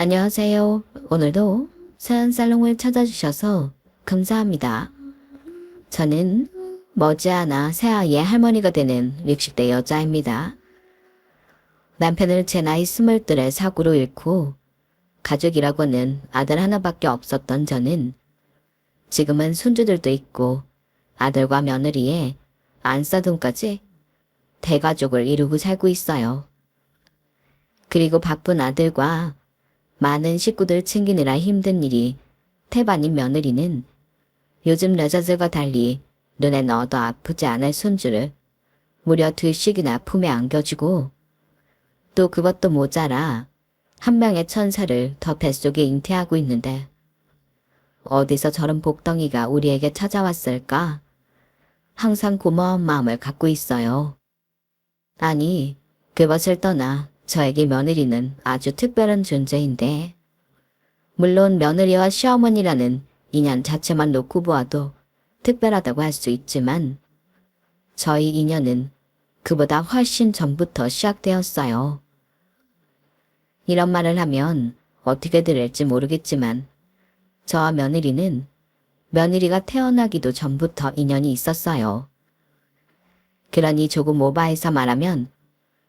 안녕하세요. 오늘도 사연살롱을 찾아주셔서 감사합니다. 저는 머지않아 새아이의 할머니가 되는 60대 여자입니다. 남편을 제 나이 20들의 사고로 잃고 가족이라고는 아들 하나밖에 없었던 저는 지금은 손주들도 있고 아들과 며느리에 안싸돈까지 대가족을 이루고 살고 있어요. 그리고 바쁜 아들과 많은 식구들 챙기느라 힘든 일이 태반인 며느리는 요즘 여자들과 달리 눈에 넣어도 아프지 않을 손주를 무려 2씩이나 품에 안겨주고 또 그것도 모자라 한 명의 천사를 더 뱃속에 잉태하고 있는데 어디서 저런 복덩이가 우리에게 찾아왔을까? 항상 고마운 마음을 갖고 있어요. 아니, 그것을 떠나 저에게 며느리는 아주 특별한 존재인데 물론 며느리와 시어머니라는 인연 자체만 놓고 보아도 특별하다고 할 수 있지만 저희 인연은 그보다 훨씬 전부터 시작되었어요. 이런 말을 하면 어떻게 들을지 모르겠지만 저와 며느리는 며느리가 태어나기도 전부터 인연이 있었어요. 그러니 조금 오바해서 말하면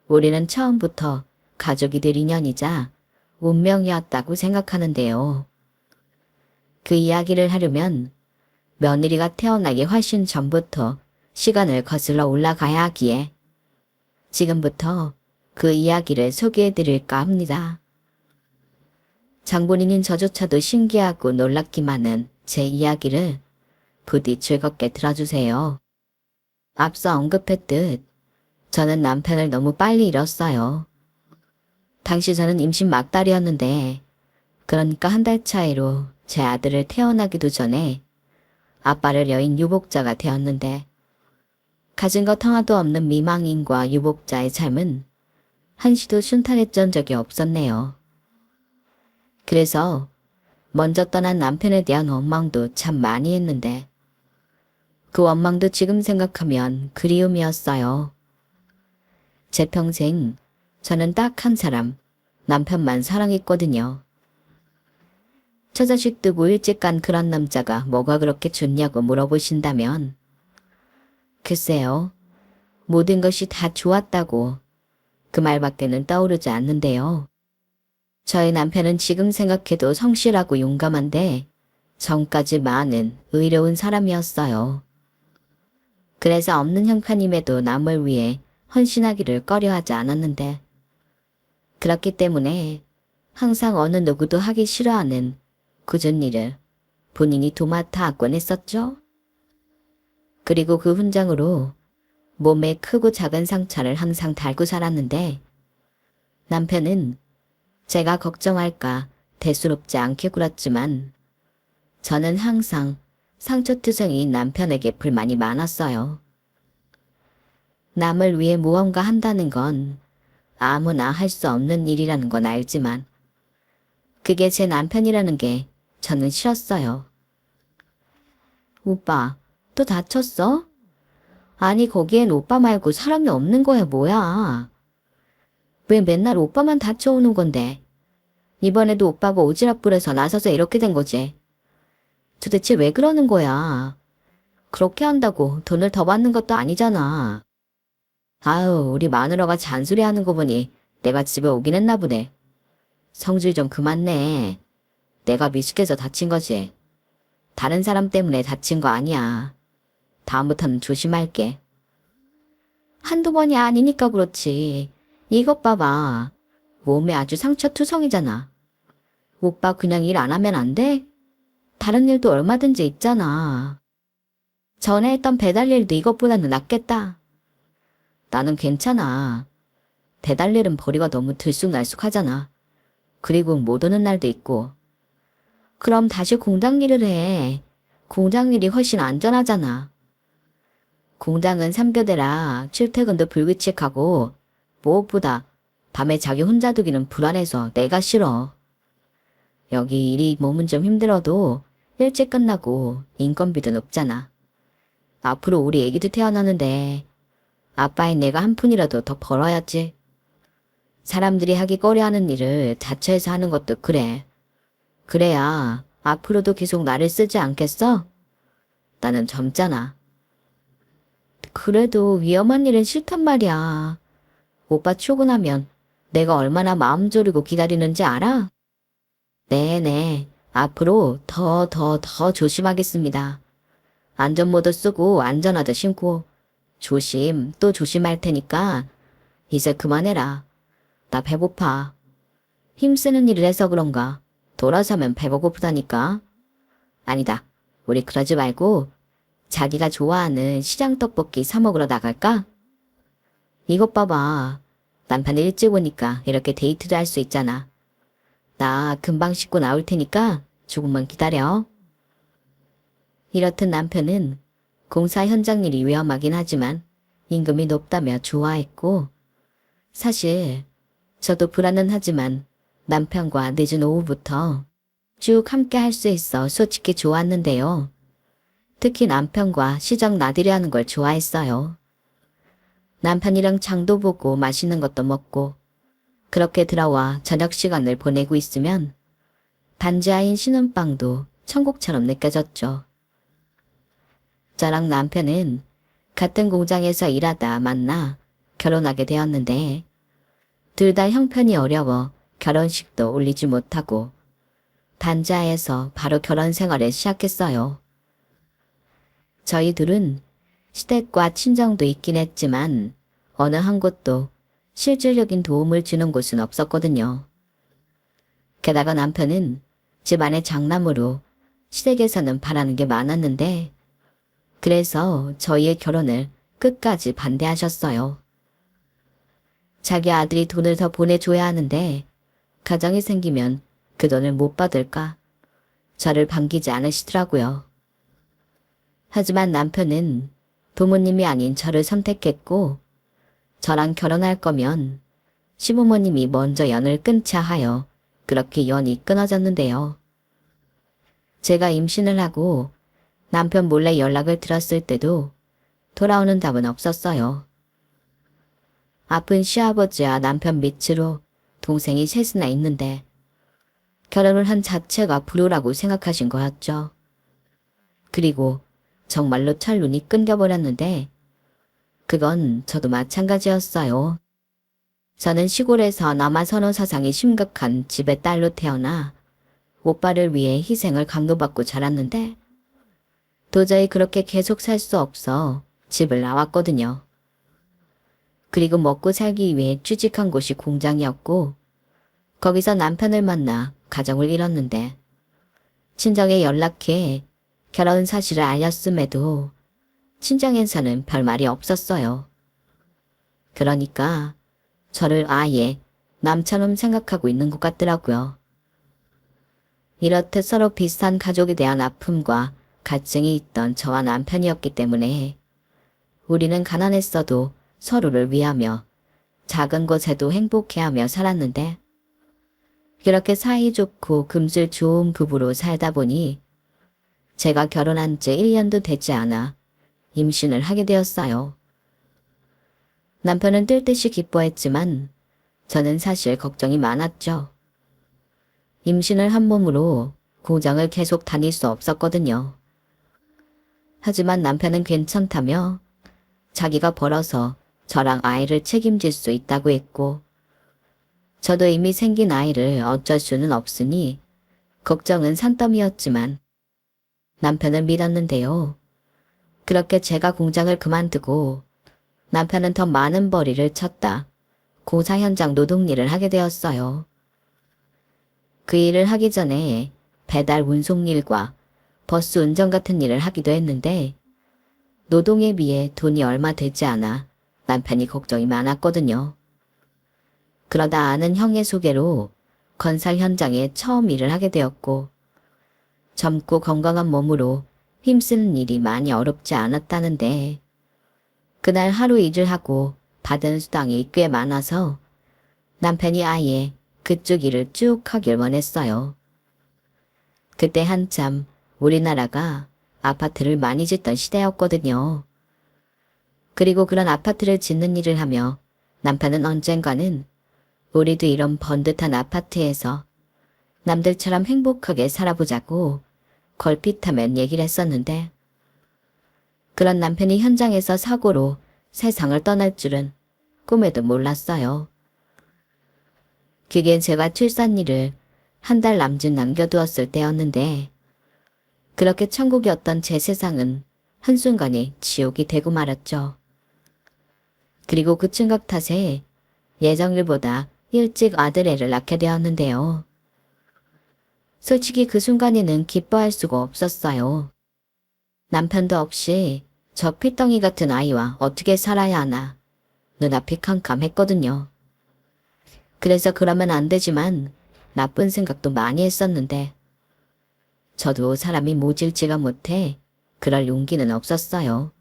우리는 처음부터 가족이 될 인연이자 운명이었다고 생각하는데요. 그 이야기를 하려면 며느리가 태어나기 훨씬 전부터 시간을 거슬러 올라가야 하기에 지금부터 그 이야기를 소개해 드릴까 합니다. 장본인인 저조차도 신기하고 놀랍기만은 제 이야기를 부디 즐겁게 들어주세요. 앞서 언급했듯 저는 남편을 너무 빨리 잃었어요. 당시 저는 임신 막달이었는데 그러니까 한 달 차이로 제 아들을 태어나기도 전에 아빠를 여인 유복자가 되었는데 가진 것 하나도 없는 미망인과 유복자의 삶은 한시도 순탄했던 적이 없었네요. 그래서 먼저 떠난 남편에 대한 원망도 참 많이 했는데 그 원망도 지금 생각하면 그리움이었어요. 제 평생 저는 딱 한 사람, 남편만 사랑했거든요. 처자식 두고 일찍 간 그런 남자가 뭐가 그렇게 좋냐고 물어보신다면 글쎄요, 모든 것이 다 좋았다고 그 말밖에는 떠오르지 않는데요. 저희 남편은 지금 생각해도 성실하고 용감한데 전까지 많은 의로운 사람이었어요. 그래서 없는 형편임에도 남을 위해 헌신하기를 꺼려하지 않았는데 그렇기 때문에 항상 어느 누구도 하기 싫어하는 굳은 일을 본인이 도맡아 하곤 했었죠. 그리고 그 훈장으로 몸에 크고 작은 상처를 항상 달고 살았는데 남편은 제가 걱정할까 대수롭지 않게 굴었지만 저는 항상 상처투성이인 남편에게 불만이 많았어요. 남을 위해 무언가 한다는 건 아무나 할 수 없는 일이라는 건 알지만 그게 제 남편이라는 게 저는 싫었어요. 오빠, 또 다쳤어? 아니 거기엔 오빠 말고 사람이 없는 거야 뭐야. 왜 맨날 오빠만 다쳐오는 건데. 이번에도 오빠가 오지랖부려서 나서서 이렇게 된 거지. 도대체 왜 그러는 거야. 그렇게 한다고 돈을 더 받는 것도 아니잖아. 아유, 우리 마누라가 잔소리하는 거 보니 내가 집에 오긴 했나 보네. 성질 좀 그만 내. 내가 미숙해서 다친 거지. 다른 사람 때문에 다친 거 아니야. 다음부터는 조심할게. 한두 번이 아니니까 그렇지. 이것 봐봐. 몸에 아주 상처투성이잖아. 오빠 그냥 일 안 하면 안 돼? 다른 일도 얼마든지 있잖아. 전에 했던 배달 일도 이것보다는 낫겠다. 나는 괜찮아. 배달 일은 벌이가 너무 들쑥날쑥하잖아. 그리고 못 오는 날도 있고. 그럼 다시 공장 일을 해. 공장 일이 훨씬 안전하잖아. 공장은 3교대라 출퇴근도 불규칙하고 무엇보다 밤에 자기 혼자 두기는 불안해서 내가 싫어. 여기 일이 몸은 좀 힘들어도 일찍 끝나고 인건비도 높잖아. 앞으로 우리 애기도 태어나는데 아빠인 내가 한 푼이라도 더 벌어야지. 사람들이 하기 꺼려하는 일을 자처해서 하는 것도 그래. 그래야 앞으로도 계속 나를 쓰지 않겠어? 나는 젊잖아. 그래도 위험한 일은 싫단 말이야. 오빠 출근하면 내가 얼마나 마음 졸이고 기다리는지 알아? 네네. 앞으로 더 조심하겠습니다. 안전모드 쓰고 안전화도 신고 조심 또 조심할 테니까 이제 그만해라. 나 배고파. 힘쓰는 일을 해서 그런가. 돌아서면 배가 고프다니까. 아니다. 우리 그러지 말고 자기가 좋아하는 시장 떡볶이 사 먹으러 나갈까? 이것 봐봐. 남편 일찍 오니까 이렇게 데이트도 할 수 있잖아. 나 금방 씻고 나올 테니까 조금만 기다려. 이렇듯 남편은 공사 현장 일이 위험하긴 하지만 임금이 높다며 좋아했고 사실 저도 불안은 하지만 남편과 늦은 오후부터 쭉 함께 할 수 있어 솔직히 좋았는데요. 특히 남편과 시장 나들이 하는 걸 좋아했어요. 남편이랑 장도 보고 맛있는 것도 먹고 그렇게 들어와 저녁 시간을 보내고 있으면 반지하인 신혼방도 천국처럼 느껴졌죠. 저랑 남편은 같은 공장에서 일하다 만나 결혼하게 되었는데 둘 다 형편이 어려워 결혼식도 올리지 못하고 반지하에서 바로 결혼 생활을 시작했어요. 저희 둘은 시댁과 친정도 있긴 했지만 어느 한 곳도 실질적인 도움을 주는 곳은 없었거든요. 게다가 남편은 집안의 장남으로 시댁에서는 바라는 게 많았는데 그래서 저희의 결혼을 끝까지 반대하셨어요. 자기 아들이 돈을 더 보내줘야 하는데 가정이 생기면 그 돈을 못 받을까? 저를 반기지 않으시더라고요. 하지만 남편은 부모님이 아닌 저를 선택했고 저랑 결혼할 거면 시부모님이 먼저 연을 끊자 하여 그렇게 연이 끊어졌는데요. 제가 임신을 하고 남편 몰래 연락을 드렸을 때도 돌아오는 답은 없었어요. 아픈 시아버지와 남편 밑으로 동생이 셋이나 있는데 결혼을 한 자체가 불효라고 생각하신 거였죠. 그리고 정말로 철눈이 끊겨버렸는데 그건 저도 마찬가지였어요. 저는 시골에서 남아 선호 사상이 심각한 집의 딸로 태어나 오빠를 위해 희생을 강요받고 자랐는데 도저히 그렇게 계속 살 수 없어 집을 나왔거든요. 그리고 먹고 살기 위해 취직한 곳이 공장이었고 거기서 남편을 만나 가정을 이뤘는데 친정에 연락해 결혼 사실을 알렸음에도 친정에서는 별 말이 없었어요. 그러니까 저를 아예 남처럼 생각하고 있는 것 같더라고요. 이렇듯 서로 비슷한 가족에 대한 아픔과 갈증이 있던 저와 남편이었기 때문에 우리는 가난했어도 서로를 위하며 작은 것에도 행복해하며 살았는데 그렇게 사이좋고 금슬 좋은 부부로 살다 보니 제가 결혼한 지 1년도 되지 않아 임신을 하게 되었어요. 남편은 뜰 듯이 기뻐했지만 저는 사실 걱정이 많았죠. 임신을 한 몸으로 공장을 계속 다닐 수 없었거든요. 하지만 남편은 괜찮다며 자기가 벌어서 저랑 아이를 책임질 수 있다고 했고 저도 이미 생긴 아이를 어쩔 수는 없으니 걱정은 산더미였지만 남편을 믿었는데요. 그렇게 제가 공장을 그만두고 남편은 더 많은 벌이를 쳤다. 공사 현장 노동일을 하게 되었어요. 그 일을 하기 전에 배달 운송일과 버스 운전 같은 일을 하기도 했는데 노동에 비해 돈이 얼마 되지 않아 남편이 걱정이 많았거든요. 그러다 아는 형의 소개로 건설 현장에 처음 일을 하게 되었고 젊고 건강한 몸으로 힘쓰는 일이 많이 어렵지 않았다는데 그날 하루 일을 하고 받은 수당이 꽤 많아서 남편이 아예 그쪽 일을 쭉 하길 원했어요. 그때 한참 우리나라가 아파트를 많이 짓던 시대였거든요. 그리고 그런 아파트를 짓는 일을 하며 남편은 언젠가는 우리도 이런 번듯한 아파트에서 남들처럼 행복하게 살아보자고 걸핏하면 얘기를 했었는데 그런 남편이 현장에서 사고로 세상을 떠날 줄은 꿈에도 몰랐어요. 그게 제가 출산일을 한 달 남짓 남겨두었을 때였는데 그렇게 천국이었던 제 세상은 한순간에 지옥이 되고 말았죠. 그리고 그 충격 탓에 예정일보다 일찍 아들애를 낳게 되었는데요. 솔직히 그 순간에는 기뻐할 수가 없었어요. 남편도 없이 저 필덩이 같은 아이와 어떻게 살아야 하나 눈앞이 캄캄했거든요. 그래서 그러면 안 되지만 나쁜 생각도 많이 했었는데 저도 사람이 모질지가 못해 그럴 용기는 없었어요.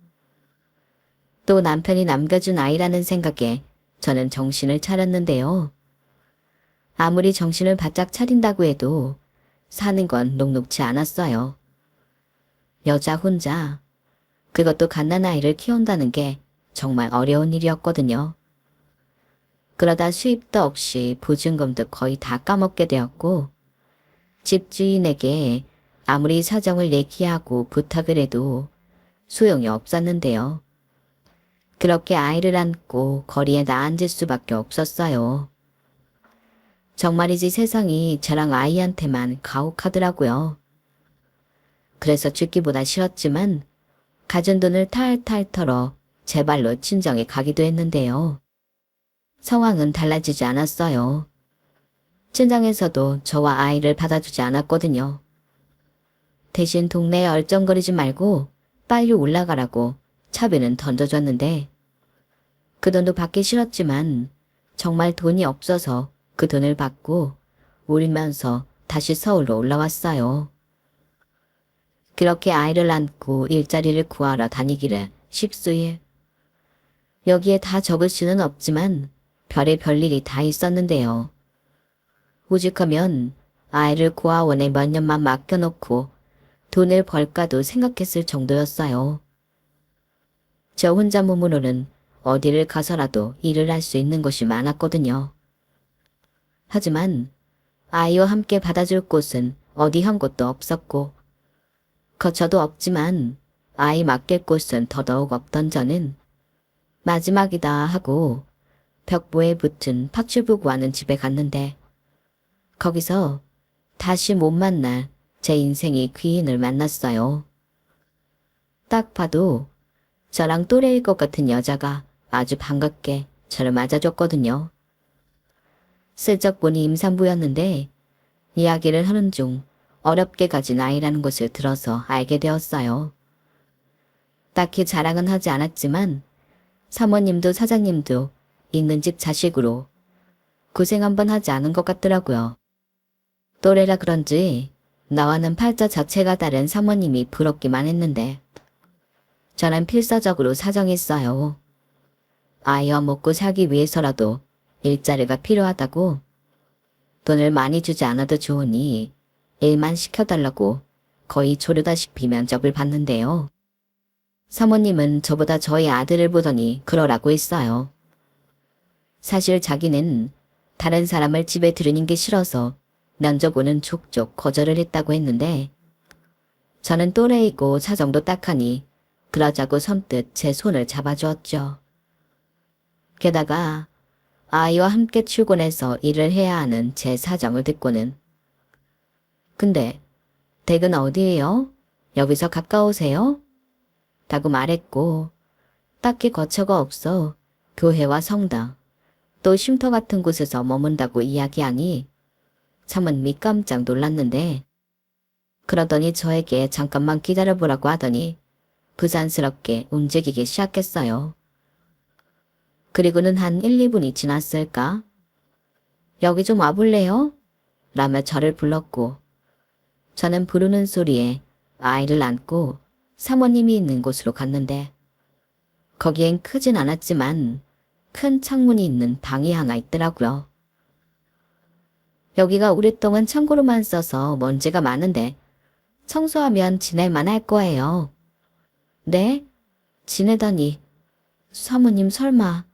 또 남편이 남겨준 아이라는 생각에 저는 정신을 차렸는데요. 아무리 정신을 바짝 차린다고 해도 사는 건 녹록지 않았어요. 여자 혼자, 그것도 갓난아이를 키운다는 게 정말 어려운 일이었거든요. 그러다 수입도 없이 보증금도 거의 다 까먹게 되었고 집주인에게 아무리 사정을 얘기하고 부탁을 해도 소용이 없었는데요. 그렇게 아이를 안고 거리에 나앉을 수밖에 없었어요. 정말이지 세상이 저랑 아이한테만 가혹하더라고요. 그래서 죽기보다 싫었지만 가진 돈을 탈탈 털어 제 발로 친정에 가기도 했는데요. 상황은 달라지지 않았어요. 친정에서도 저와 아이를 받아주지 않았거든요. 대신 동네에 얼쩡거리지 말고 빨리 올라가라고 차비는 던져줬는데 그 돈도 받기 싫었지만 정말 돈이 없어서 그 돈을 받고 울면서 다시 서울로 올라왔어요. 그렇게 아이를 안고 일자리를 구하러 다니기를 십수일. 여기에 다 적을 수는 없지만 별의 일이 다 있었는데요. 오죽하면 아이를 고아원에 몇 년만 맡겨놓고 돈을 벌까도 생각했을 정도였어요. 저 혼자 몸으로는 어디를 가서라도 일을 할 수 있는 곳이 많았거든요. 하지만 아이와 함께 받아줄 곳은 어디 한 곳도 없었고 거처도 없지만 아이 맡길 곳은 더더욱 없던 저는 마지막이다 하고 벽보에 붙은 파출부구하는 집에 갔는데 거기서 다시 못 만날 제 인생의 귀인을 만났어요. 딱 봐도 저랑 또래일 것 같은 여자가 아주 반갑게 저를 맞아줬거든요. 슬쩍 보니 임산부였는데 이야기를 하는 중 어렵게 가진 아이라는 것을 들어서 알게 되었어요. 딱히 자랑은 하지 않았지만 사모님도 사장님도 있는 집 자식으로 고생 한번 하지 않은 것 같더라고요. 또래라 그런지 나와는 팔자 자체가 다른 사모님이 부럽기만 했는데 저는 필사적으로 사정했어요. 아이와 먹고 살기 위해서라도 일자리가 필요하다고 돈을 많이 주지 않아도 좋으니 일만 시켜달라고 거의 조르다시피 면접을 봤는데요. 사모님은 저보다 저희 아들을 보더니 그러라고 했어요. 사실 자기는 다른 사람을 집에 들이는 게 싫어서 면접 오는 족족 거절을 했다고 했는데 저는 또래이고 사정도 딱하니 그러자고 선뜻 제 손을 잡아주었죠. 게다가 아이와 함께 출근해서 일을 해야 하는 제 사정을 듣고는 근데 댁은 어디예요? 여기서 가까우세요? 라고 말했고 딱히 거처가 없어 교회와 성당 또 쉼터 같은 곳에서 머문다고 이야기하니 참은 깜짝 놀랐는데 그러더니 저에게 잠깐만 기다려보라고 하더니 부산스럽게 움직이기 시작했어요. 그리고는 한 1, 2분이 지났을까? 여기 좀 와볼래요? 라며 저를 불렀고 저는 부르는 소리에 아이를 안고 사모님이 있는 곳으로 갔는데 거기엔 크진 않았지만 큰 창문이 있는 방이 하나 있더라고요. 여기가 오랫동안 창고로만 써서 먼지가 많은데 청소하면 지낼만 할 거예요. 네? 지내다니. 사모님 설마.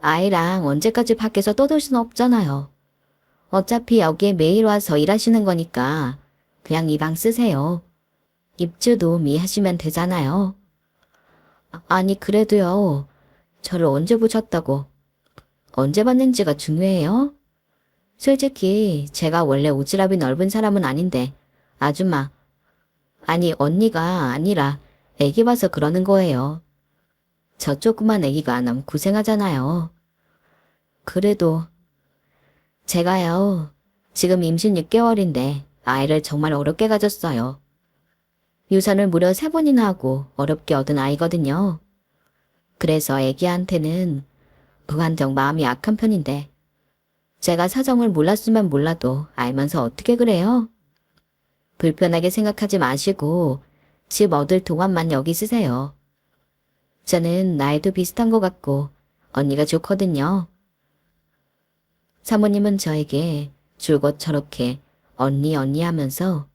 아이랑 언제까지 밖에서 떠들 수는 없잖아요. 어차피 여기에 매일 와서 일하시는 거니까 그냥 이 방 쓰세요. 입주도 미하시면 되잖아요. 아니 그래도요. 저를 언제 보셨다고. 언제 봤는지가 중요해요? 솔직히 제가 원래 오지랖이 넓은 사람은 아닌데 아줌마, 아니 언니가 아니라 애기 봐서 그러는 거예요. 저 조그만 애기가 너무 고생하잖아요. 그래도 제가요, 지금 임신 6개월인데 아이를 정말 어렵게 가졌어요. 유산을 무려 3번이나 하고 어렵게 얻은 아이거든요. 그래서 애기한테는 무한정 마음이 약한 편인데 제가 사정을 몰랐으면 몰라도 알면서 어떻게 그래요? 불편하게 생각하지 마시고 집 얻을 동안만 여기 쓰세요. 저는 나이도 비슷한 것 같고 언니가 좋거든요. 사모님은 저에게 줄곧 저렇게 언니 언니 하면서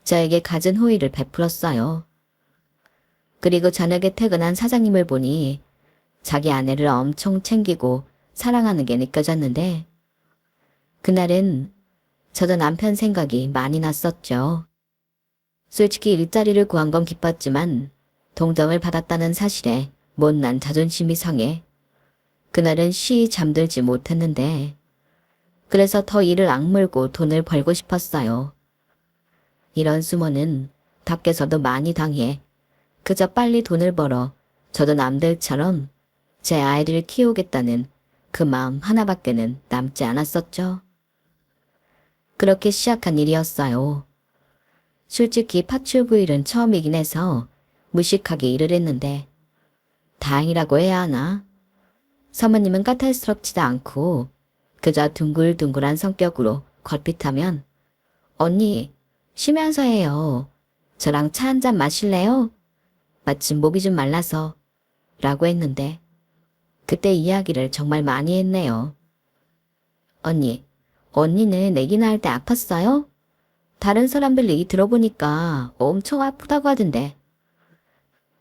저에게 갖은 호의를 베풀었어요. 그리고 저녁에 퇴근한 사장님을 보니 자기 아내를 엄청 챙기고 사랑하는 게 느껴졌는데 그날은 저도 남편 생각이 많이 났었죠. 솔직히 일자리를 구한 건 기뻤지만 동정을 받았다는 사실에 못난 자존심이 상해 그날은 쉬이 잠들지 못했는데 그래서 더 일을 악물고 돈을 벌고 싶었어요. 이런 수모는 밖에서도 많이 당해 그저 빨리 돈을 벌어 저도 남들처럼 제 아이를 키우겠다는 그 마음 하나밖에는 남지 않았었죠. 그렇게 시작한 일이었어요. 솔직히 파출부일은 처음이긴 해서 무식하게 일을 했는데 다행이라고 해야 하나? 사모님은 까탈스럽지도 않고 그저 둥글둥글한 성격으로 걸핏하면 언니 쉬면서 해요. 저랑 차 한잔 마실래요? 마침 목이 좀 말라서 라고 했는데 그때 이야기를 정말 많이 했네요. 언니는 아기 낳을 때 아팠어요? 다른 사람들 얘기 들어보니까 엄청 아프다고 하던데.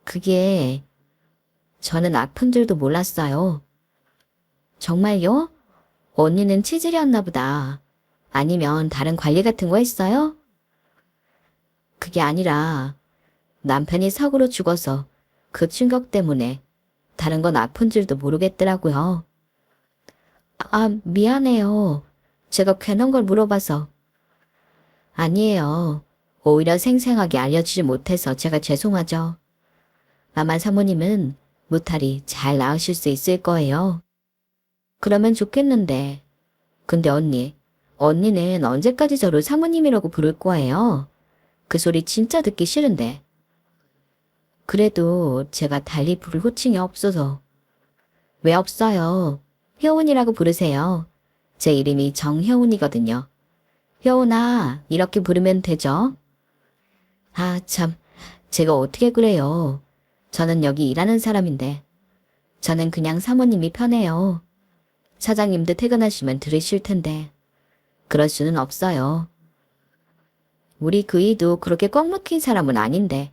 그게 저는 아픈 줄도 몰랐어요. 정말요? 언니는 치질이었나 보다. 아니면 다른 관리 같은 거 했어요? 그게 아니라 남편이 사고로 죽어서 그 충격 때문에 다른 건 아픈 줄도 모르겠더라고요. 아, 미안해요. 제가 괜한 걸 물어봐서. 아니에요. 오히려 생생하게 알려주지 못해서 제가 죄송하죠. 아마 사모님은 무탈이 잘 나으실 수 있을 거예요. 그러면 좋겠는데. 근데 언니는 언제까지 저를 사모님이라고 부를 거예요? 그 소리 진짜 듣기 싫은데. 그래도 제가 달리 부를 호칭이 없어서. 왜 없어요? 효은이라고 부르세요. 제 이름이 정효은이거든요. 효은아, 이렇게 부르면 되죠? 아, 참. 제가 어떻게 그래요. 저는 여기 일하는 사람인데. 저는 그냥 사모님이 편해요. 사장님도 퇴근하시면 들으실 텐데. 그럴 수는 없어요. 우리 그이도 그렇게 꽉 막힌 사람은 아닌데.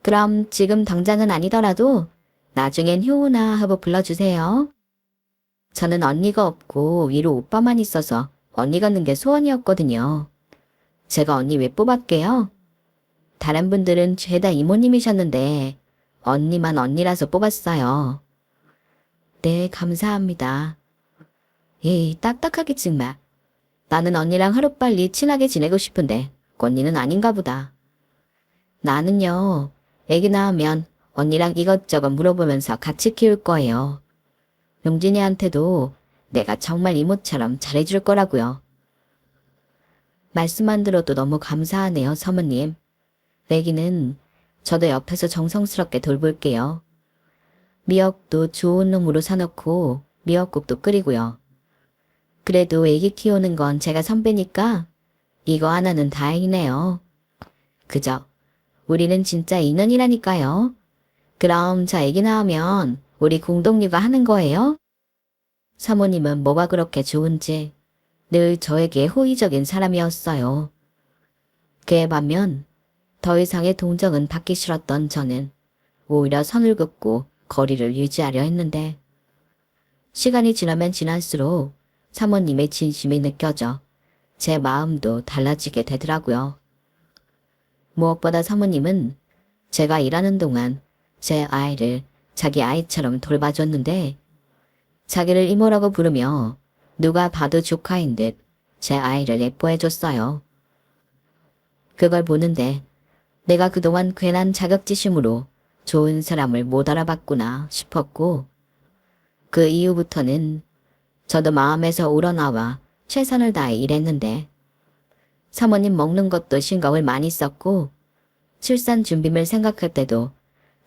그럼 지금 당장은 아니더라도 나중엔 효은아 하고 불러주세요. 저는 언니가 없고 위로 오빠만 있어서 언니 갖는 게 소원이었거든요. 제가 언니 왜 뽑았게요? 다른 분들은 죄다 이모님이셨는데 언니만 언니라서 뽑았어요. 네, 감사합니다. 에이, 딱딱하게 정말. 나는 언니랑 하루빨리 친하게 지내고 싶은데 언니는 아닌가 보다. 나는요, 애기 낳으면 언니랑 이것저것 물어보면서 같이 키울 거예요. 용진이한테도 내가 정말 이모처럼 잘해줄 거라고요. 말씀만 들어도 너무 감사하네요, 사모님. 애기는 저도 옆에서 정성스럽게 돌볼게요. 미역도 좋은 놈으로 사놓고 미역국도 끓이고요. 그래도 애기 키우는 건 제가 선배니까 이거 하나는 다행이네요. 그죠? 우리는 진짜 인연이라니까요. 그럼 저 애기 낳으면 우리 공동육아 하는 거예요? 사모님은 뭐가 그렇게 좋은지 늘 저에게 호의적인 사람이었어요. 그에 반면 더 이상의 동정은 받기 싫었던 저는 오히려 선을 긋고 거리를 유지하려 했는데 시간이 지나면 지날수록 사모님의 진심이 느껴져 제 마음도 달라지게 되더라고요. 무엇보다 사모님은 제가 일하는 동안 제 아이를 자기 아이처럼 돌봐줬는데 자기를 이모라고 부르며 누가 봐도 조카인 듯 제 아이를 예뻐해줬어요. 그걸 보는데 내가 그동안 괜한 자격지심으로 좋은 사람을 못 알아봤구나 싶었고 그 이후부터는 저도 마음에서 우러나와 최선을 다해 일했는데 사모님 먹는 것도 신경을 많이 썼고 출산 준비물 생각할 때도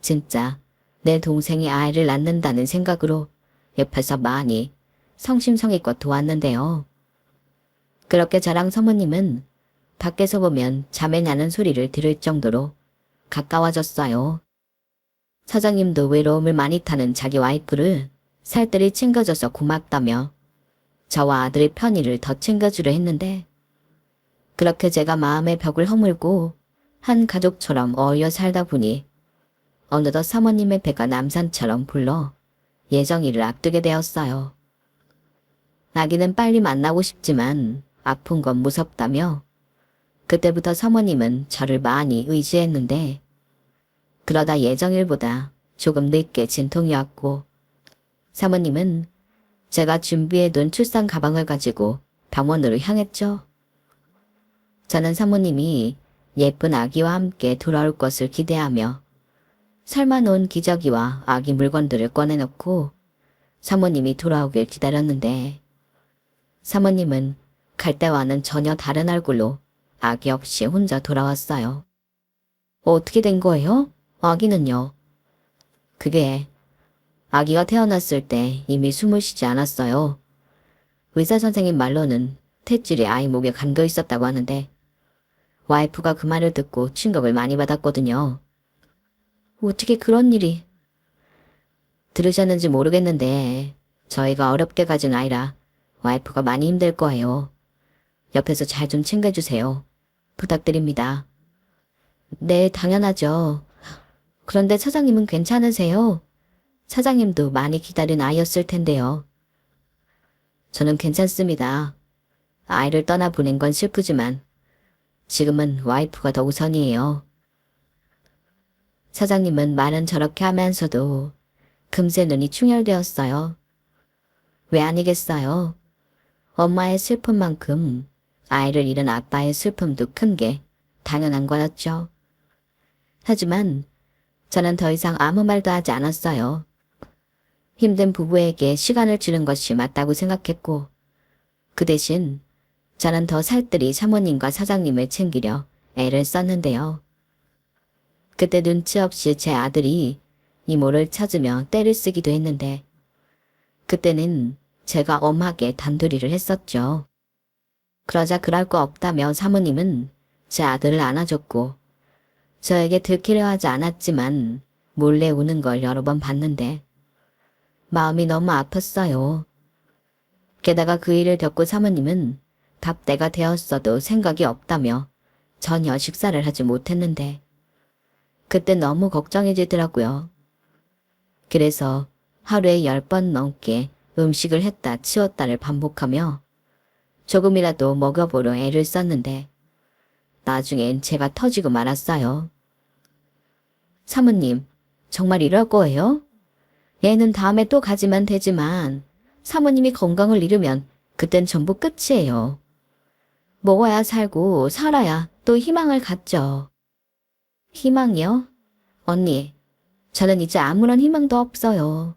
진짜 내 동생이 아이를 낳는다는 생각으로 옆에서 많이 성심성의껏 도왔는데요. 그렇게 저랑 사모님은 밖에서 보면 잠에 나는 소리를 들을 정도로 가까워졌어요. 사장님도 외로움을 많이 타는 자기 와이프를 살뜰히 챙겨줘서 고맙다며 저와 아들의 편의를 더 챙겨주려 했는데 그렇게 제가 마음의 벽을 허물고 한 가족처럼 어울려 살다 보니 어느덧 사모님의 배가 남산처럼 불러 예정일을 앞두게 되었어요. 아기는 빨리 만나고 싶지만 아픈 건 무섭다며 그때부터 사모님은 저를 많이 의지했는데 그러다 예정일보다 조금 늦게 진통이 왔고 사모님은 제가 준비해둔 출산 가방을 가지고 병원으로 향했죠. 저는 사모님이 예쁜 아기와 함께 돌아올 것을 기대하며 삶아놓은 기저귀와 아기 물건들을 꺼내놓고 사모님이 돌아오길 기다렸는데 사모님은 갈 때와는 전혀 다른 얼굴로 아기 없이 혼자 돌아왔어요. 어떻게 된 거예요? 아기는요? 그게 아기가 태어났을 때 이미 숨을 쉬지 않았어요. 의사 선생님 말로는 탯줄이 아이 목에 감겨 있었다고 하는데 와이프가 그 말을 듣고 충격을 많이 받았거든요. 어떻게 그런 일이... 들으셨는지 모르겠는데 저희가 어렵게 가진 아이라 와이프가 많이 힘들 거예요. 옆에서 잘 좀 챙겨주세요. 부탁드립니다. 네, 당연하죠. 그런데 사장님은 괜찮으세요? 사장님도 많이 기다린 아이였을 텐데요. 저는 괜찮습니다. 아이를 떠나보낸 건 슬프지만 지금은 와이프가 더 우선이에요. 사장님은 말은 저렇게 하면서도 금세 눈이 충혈되었어요. 왜 아니겠어요? 엄마의 슬픔만큼 아이를 잃은 아빠의 슬픔도 큰 게 당연한 거였죠. 하지만 저는 더 이상 아무 말도 하지 않았어요. 힘든 부부에게 시간을 주는 것이 맞다고 생각했고 그 대신 저는 더 살뜰히 사모님과 사장님을 챙기려 애를 썼는데요. 그때 눈치 없이 제 아들이 이모를 찾으며 떼를 쓰기도 했는데 그때는 제가 엄하게 단도리를 했었죠. 그러자 그럴 거 없다며 사모님은 제 아들을 안아줬고 저에게 들키려 하지 않았지만 몰래 우는 걸 여러 번 봤는데 마음이 너무 아팠어요. 게다가 그 일을 겪고 사모님은 밥 때가 되었어도 생각이 없다며 전혀 식사를 하지 못했는데 그때 너무 걱정해지더라고요. 그래서 하루에 10번 넘게 음식을 했다 치웠다를 반복하며 조금이라도 먹여보려 애를 썼는데 나중엔 제가 터지고 말았어요. 사모님, 정말 이럴 거예요? 얘는 다음에 또 가지면 되지만 사모님이 건강을 잃으면 그땐 전부 끝이에요. 먹어야 살고 살아야 또 희망을 갖죠. 희망이요? 언니, 저는 이제 아무런 희망도 없어요.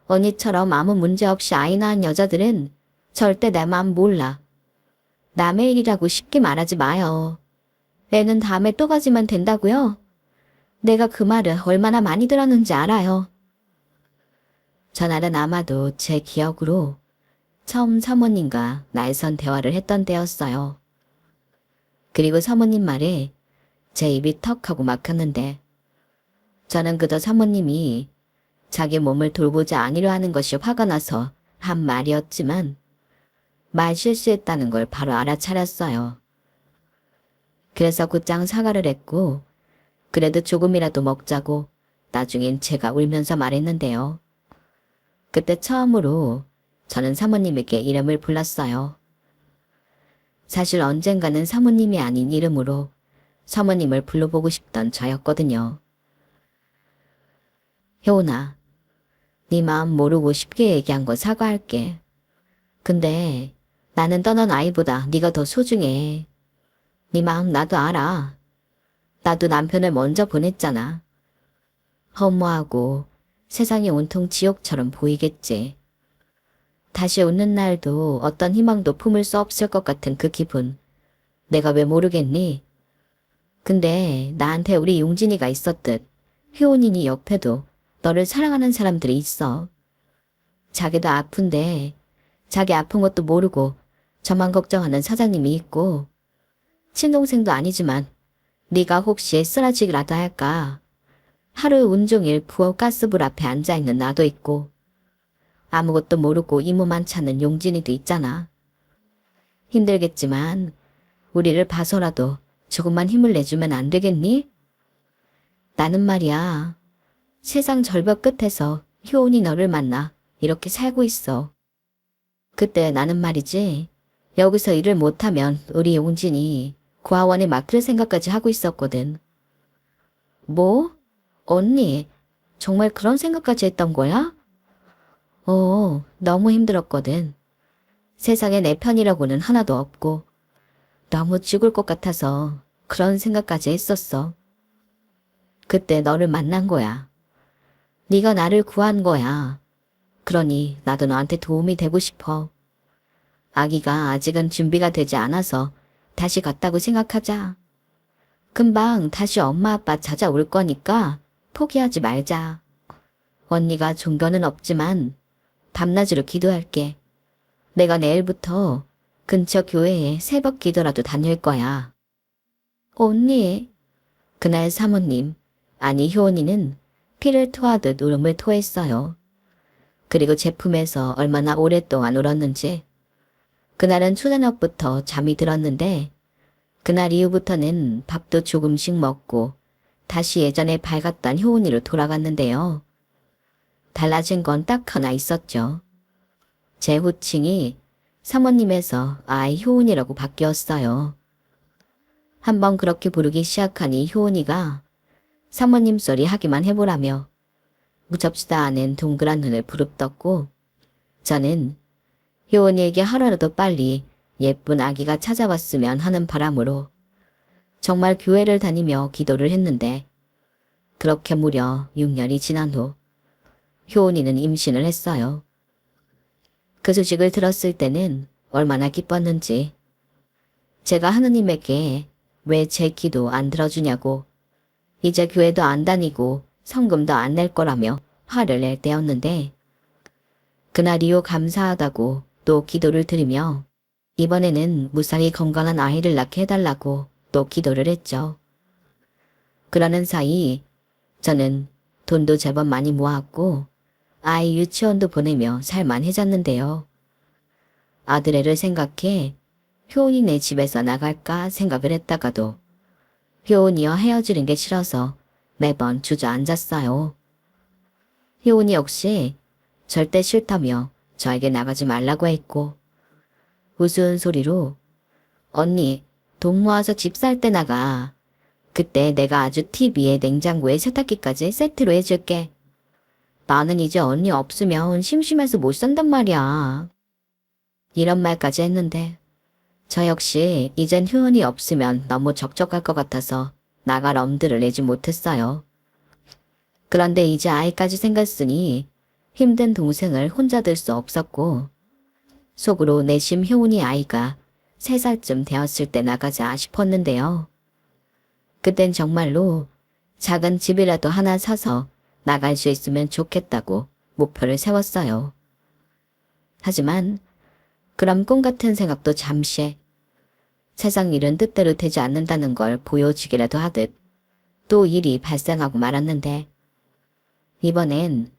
언니처럼 아무 문제 없이 아이 낳은 여자들은 절대 내 마음 몰라. 남의 일이라고 쉽게 말하지 마요. 애는 다음에 또 가지면 된다고요? 내가 그 말을 얼마나 많이 들었는지 알아요. 전날은 아마도 제 기억으로 처음 사모님과 날선 대화를 했던 때였어요. 그리고 사모님 말에 제 입이 턱 하고 막혔는데 저는 그저 사모님이 자기 몸을 돌보지 아니려 하는 것이 화가 나서 한 말이었지만 말 실수했다는 걸 바로 알아차렸어요. 그래서 곧장 사과를 했고 그래도 조금이라도 먹자고 나중엔 제가 울면서 말했는데요. 그때 처음으로 저는 사모님에게 이름을 불렀어요. 사실 언젠가는 사모님이 아닌 이름으로 사모님을 불러보고 싶던 저였거든요. 효은아, 네 마음 모르고 쉽게 얘기한 거 사과할게. 근데 나는 떠난 아이보다 네가 더 소중해. 네 마음 나도 알아. 나도 남편을 먼저 보냈잖아. 허무하고 세상이 온통 지옥처럼 보이겠지. 다시 웃는 날도 어떤 희망도 품을 수 없을 것 같은 그 기분. 내가 왜 모르겠니? 근데 나한테 우리 용진이가 있었듯 효은이니 옆에도 너를 사랑하는 사람들이 있어. 자기도 아픈데 자기 아픈 것도 모르고 저만 걱정하는 사장님이 있고 친동생도 아니지만 네가 혹시 쓰러지기라도 할까 하루 온종일 부엌 가스불 앞에 앉아있는 나도 있고 아무것도 모르고 이모만 찾는 용진이도 있잖아. 힘들겠지만 우리를 봐서라도 조금만 힘을 내주면 안 되겠니? 나는 말이야. 세상 절벽 끝에서 효은이 너를 만나 이렇게 살고 있어. 그때 나는 말이지. 여기서 일을 못하면 우리 용진이 고아원에 맡길 생각까지 하고 있었거든. 뭐? 언니, 정말 그런 생각까지 했던 거야? 너무 힘들었거든. 세상에 내 편이라고는 하나도 없고 너무 죽을 것 같아서 그런 생각까지 했었어. 그때 너를 만난 거야. 네가 나를 구한 거야. 그러니 나도 너한테 도움이 되고 싶어. 아기가 아직은 준비가 되지 않아서 다시 갔다고 생각하자. 금방 다시 엄마 아빠 찾아올 거니까 포기하지 말자. 언니가 종교는 없지만 밤낮으로 기도할게. 내가 내일부터 근처 교회에 새벽 기도라도 다닐 거야. 언니, 그날 사모님, 아니 효은이는 피를 토하듯 울음을 토했어요. 그리고 제품에서 얼마나 오랫동안 울었는지. 그날은 초저녁부터 잠이 들었는데 그날 이후부터는 밥도 조금씩 먹고 다시 예전에 밝았던 효은이로 돌아갔는데요. 달라진 건 딱 하나 있었죠. 제 호칭이 사모님에서 아이 효은이라고 바뀌었어요. 한번 그렇게 부르기 시작하니 효은이가 사모님 소리 하기만 해보라며 무섭지도 않은 동그란 눈을 부릅떴고 저는 효은이에게 하루라도 빨리 예쁜 아기가 찾아왔으면 하는 바람으로 정말 교회를 다니며 기도를 했는데 그렇게 무려 6년이 지난 후 효은이는 임신을 했어요. 그 소식을 들었을 때는 얼마나 기뻤는지 제가 하느님에게 왜 제 기도 안 들어주냐고 이제 교회도 안 다니고 성금도 안 낼 거라며 화를 낼 때였는데 그날 이후 감사하다고 또 기도를 드리며 이번에는 무사히 건강한 아이를 낳게 해달라고 또 기도를 했죠. 그러는 사이 저는 돈도 제법 많이 모았고 아이 유치원도 보내며 살만해졌는데요. 아들애를 생각해 효은이네 집에서 나갈까 생각을 했다가도 효은이와 헤어지는 게 싫어서 매번 주저앉았어요. 효은이 역시 절대 싫다며 저에게 나가지 말라고 했고 우스운 소리로 언니 돈 모아서 집 살 때 나가. 그때 내가 아주 TV에 냉장고에 세탁기까지 세트로 해줄게. 나는 이제 언니 없으면 심심해서 못 산단 말이야. 이런 말까지 했는데 저 역시 이젠 효은이 없으면 너무 적적할 것 같아서 나갈 엄두를 내지 못했어요. 그런데 이제 아이까지 생겼으니 힘든 동생을 혼자 둘 수 없었고 속으로 내심 효은이 아이가 3살쯤 되었을 때 나가자 싶었는데요. 그땐 정말로 작은 집이라도 하나 사서 나갈 수 있으면 좋겠다고 목표를 세웠어요. 하지만 그런 꿈 같은 생각도 잠시 세상 일은 뜻대로 되지 않는다는 걸 보여주기라도 하듯 또 일이 발생하고 말았는데 이번엔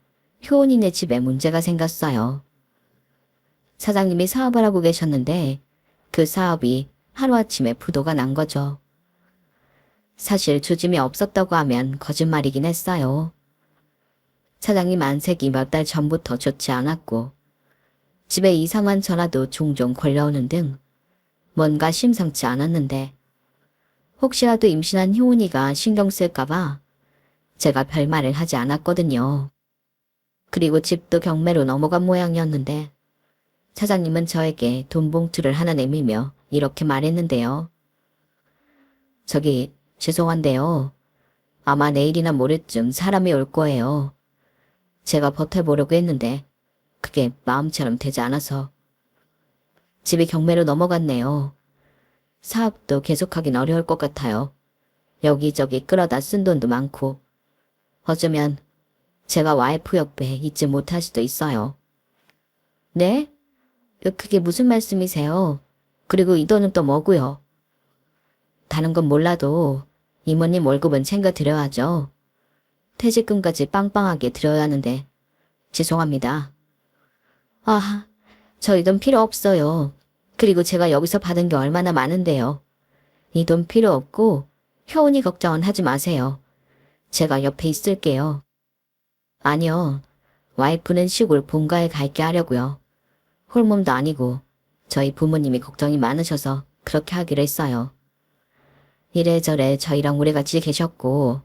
효은이네 집에 문제가 생겼어요. 사장님이 사업을 하고 계셨는데 그 사업이 하루아침에 부도가 난 거죠. 사실 조짐이 없었다고 하면 거짓말이긴 했어요. 사장님 안색이 몇 달 전부터 좋지 않았고 집에 이상한 전화도 종종 걸려오는 등 뭔가 심상치 않았는데 혹시라도 임신한 효은이가 신경 쓸까봐 제가 별말을 하지 않았거든요. 그리고 집도 경매로 넘어간 모양이었는데 사장님은 저에게 돈 봉투를 하나 내밀며 이렇게 말했는데요. 저기 죄송한데요. 아마 내일이나 모레쯤 사람이 올 거예요. 제가 버텨보려고 했는데 그게 마음처럼 되지 않아서 집이 경매로 넘어갔네요. 사업도 계속하긴 어려울 것 같아요. 여기저기 끌어다 쓴 돈도 많고 어쩌면 제가 와이프 옆에 있지 못할 수도 있어요. 네? 그게 무슨 말씀이세요? 그리고 이 돈은 또 뭐고요? 다른 건 몰라도 이모님 월급은 챙겨 드려야죠. 퇴직금까지 빵빵하게 드려야 하는데 죄송합니다. 아, 저 이 돈 필요 없어요. 그리고 제가 여기서 받은 게 얼마나 많은데요. 이 돈 필요 없고 효은이 걱정은 하지 마세요. 제가 옆에 있을게요. 아니요. 와이프는 시골 본가에 갈게 하려고요. 홀몸도 아니고 저희 부모님이 걱정이 많으셔서 그렇게 하기로 했어요. 이래저래 저희랑 오래같이 계셨고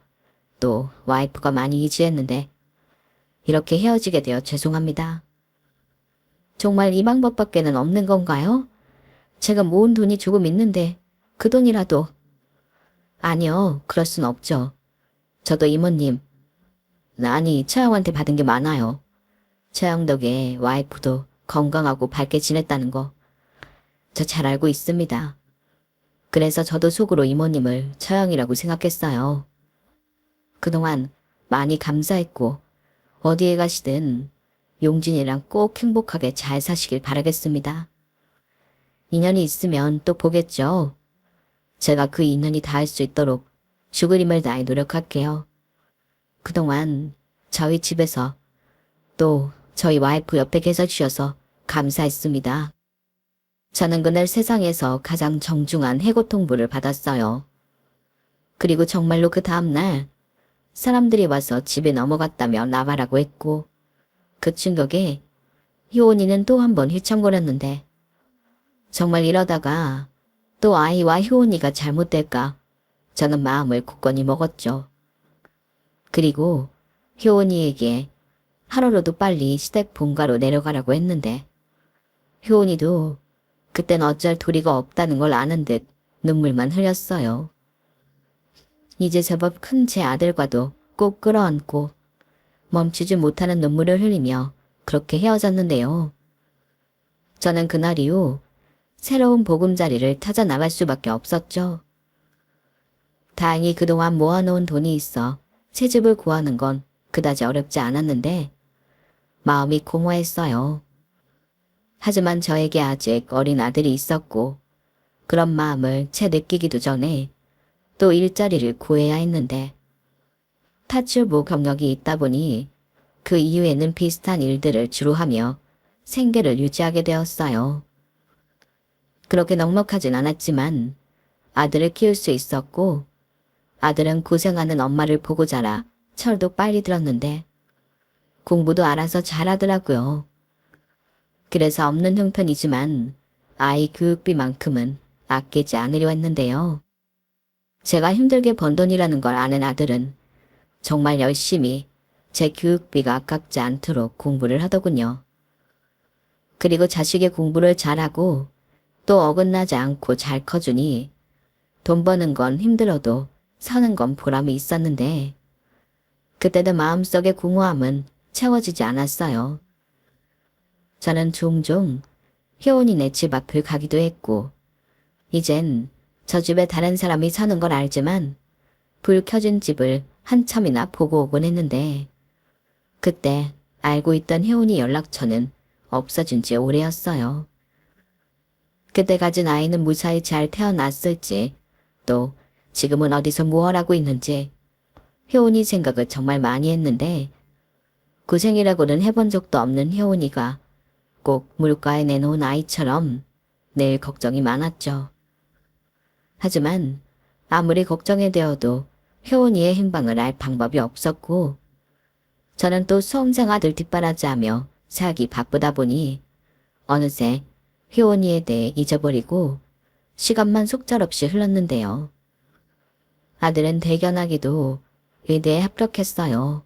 또 와이프가 많이 이지했는데 이렇게 헤어지게 되어 죄송합니다. 정말 이 방법밖에는 없는 건가요? 제가 모은 돈이 조금 있는데 그 돈이라도. 아니요, 그럴 순 없죠. 저도 이모님, 아니 처형한테 받은 게 많아요. 처형 덕에 와이프도 건강하고 밝게 지냈다는 거 저 잘 알고 있습니다. 그래서 저도 속으로 이모님을 처형이라고 생각했어요. 그동안 많이 감사했고 어디에 가시든 용진이랑 꼭 행복하게 잘 사시길 바라겠습니다. 인연이 있으면 또 보겠죠. 제가 그 인연이 닿을 수 있도록 죽을 힘을 다해 노력할게요. 그동안 저희 집에서 또 저희 와이프 옆에 계셔 주셔서 감사했습니다. 저는 그날 세상에서 가장 정중한 해고 통보를 받았어요. 그리고 정말로 그 다음날 사람들이 와서 집에 넘어갔다며 나가라고 했고 그 충격에 효은이는 또 한 번 휘청거렸는데 정말 이러다가 또 아이와 효은이가 잘못될까 저는 마음을 굳건히 먹었죠. 그리고 효은이에게 하루라도 빨리 시댁 본가로 내려가라고 했는데 효은이도 그땐 어쩔 도리가 없다는 걸 아는 듯 눈물만 흘렸어요. 이제 제법 큰 제 아들과도 꼭 끌어안고 멈추지 못하는 눈물을 흘리며 그렇게 헤어졌는데요. 저는 그날 이후 새로운 보금자리를 찾아 나갈 수밖에 없었죠. 다행히 그동안 모아놓은 돈이 있어 새 집을 구하는 건 그다지 어렵지 않았는데 마음이 공허했어요. 하지만 저에게 아직 어린 아들이 있었고 그런 마음을 채 느끼기도 전에 또 일자리를 구해야 했는데 타출부 경력이 있다 보니 그 이후에는 비슷한 일들을 주로 하며 생계를 유지하게 되었어요. 그렇게 넉넉하진 않았지만 아들을 키울 수 있었고 아들은 고생하는 엄마를 보고 자라 철도 빨리 들었는데 공부도 알아서 잘하더라고요. 그래서 없는 형편이지만 아이 교육비만큼은 아끼지 않으려 했는데요. 제가 힘들게 번 돈이라는 걸 아는 아들은 정말 열심히 제 교육비가 아깝지 않도록 공부를 하더군요. 그리고 자식의 공부를 잘하고 또 어긋나지 않고 잘 커주니 돈 버는 건 힘들어도 사는 건 보람이 있었는데 그때도 마음속의 공허함은 채워지지 않았어요. 저는 종종 효은이네 집 앞을 가기도 했고 이젠 저 집에 다른 사람이 사는 걸 알지만 불 켜진 집을 한참이나 보고 오곤 했는데 그때 알고 있던 효은이 연락처는 없어진 지 오래였어요. 그때 가진 아이는 무사히 잘 태어났을지 또 지금은 어디서 무얼 하고 있는지 효은이 생각을 정말 많이 했는데 고생이라고는 해본 적도 없는 효은이가 꼭 물가에 내놓은 아이처럼 늘 걱정이 많았죠. 하지만 아무리 걱정이 되어도 효은이의 행방을 알 방법이 없었고 저는 또 수험생 아들 뒷바라지하며 살기 바쁘다 보니 어느새 효원이에 대해 잊어버리고 시간만 속절없이 흘렀는데요. 아들은 대견하기도 의대에 합격했어요.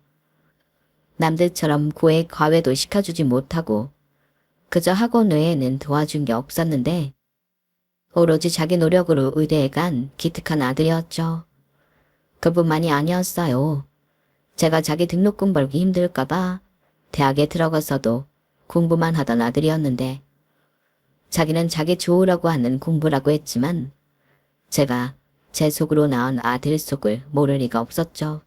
남들처럼 고액 과외도 시켜주지 못하고 그저 학원 외에는 도와준 게 없었는데 오로지 자기 노력으로 의대에 간 기특한 아들이었죠. 그뿐만이 아니었어요. 제가 자기 등록금 벌기 힘들까봐 대학에 들어가서도 공부만 하던 아들이었는데 자기는 자기 좋으라고 하는 공부라고 했지만 제가 제 속으로 낳은 아들 속을 모를 리가 없었죠.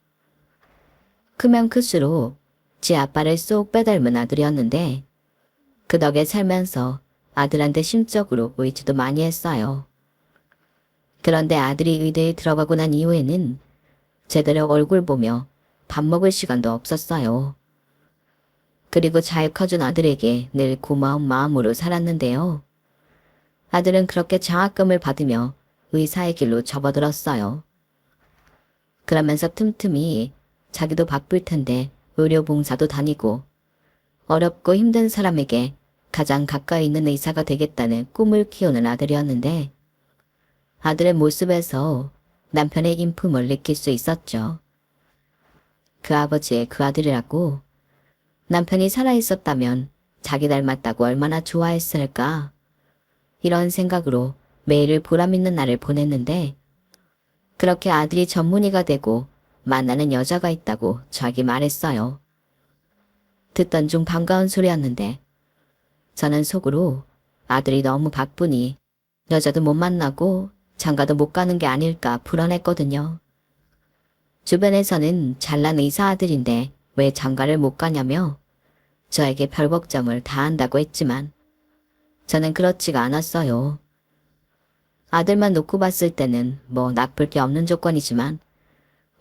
크면 클수록 지 아빠를 쏙 빼닮은 아들이었는데 그 덕에 살면서 아들한테 심적으로 의지도 많이 했어요. 그런데 아들이 의대에 들어가고 난 이후에는 제대로 얼굴 보며 밥 먹을 시간도 없었어요. 그리고 잘 커준 아들에게 늘 고마운 마음으로 살았는데요. 아들은 그렇게 장학금을 받으며 의사의 길로 접어들었어요. 그러면서 틈틈이 자기도 바쁠 텐데 의료봉사도 다니고 어렵고 힘든 사람에게 가장 가까이 있는 의사가 되겠다는 꿈을 키우는 아들이었는데 아들의 모습에서 남편의 인품을 느낄 수 있었죠. 그 아버지의 그 아들이라고 남편이 살아있었다면 자기 닮았다고 얼마나 좋아했을까. 이런 생각으로 매일을 보람있는 날을 보냈는데 그렇게 아들이 전문의가 되고 만나는 여자가 있다고 저에게 말했어요. 듣던 중 반가운 소리였는데 저는 속으로 아들이 너무 바쁘니 여자도 못 만나고 장가도 못 가는 게 아닐까 불안했거든요. 주변에서는 잘난 의사 아들인데 왜 장가를 못 가냐며 저에게 별 걱정을 다 한다고 했지만 저는 그렇지가 않았어요. 아들만 놓고 봤을 때는 뭐 나쁠 게 없는 조건이지만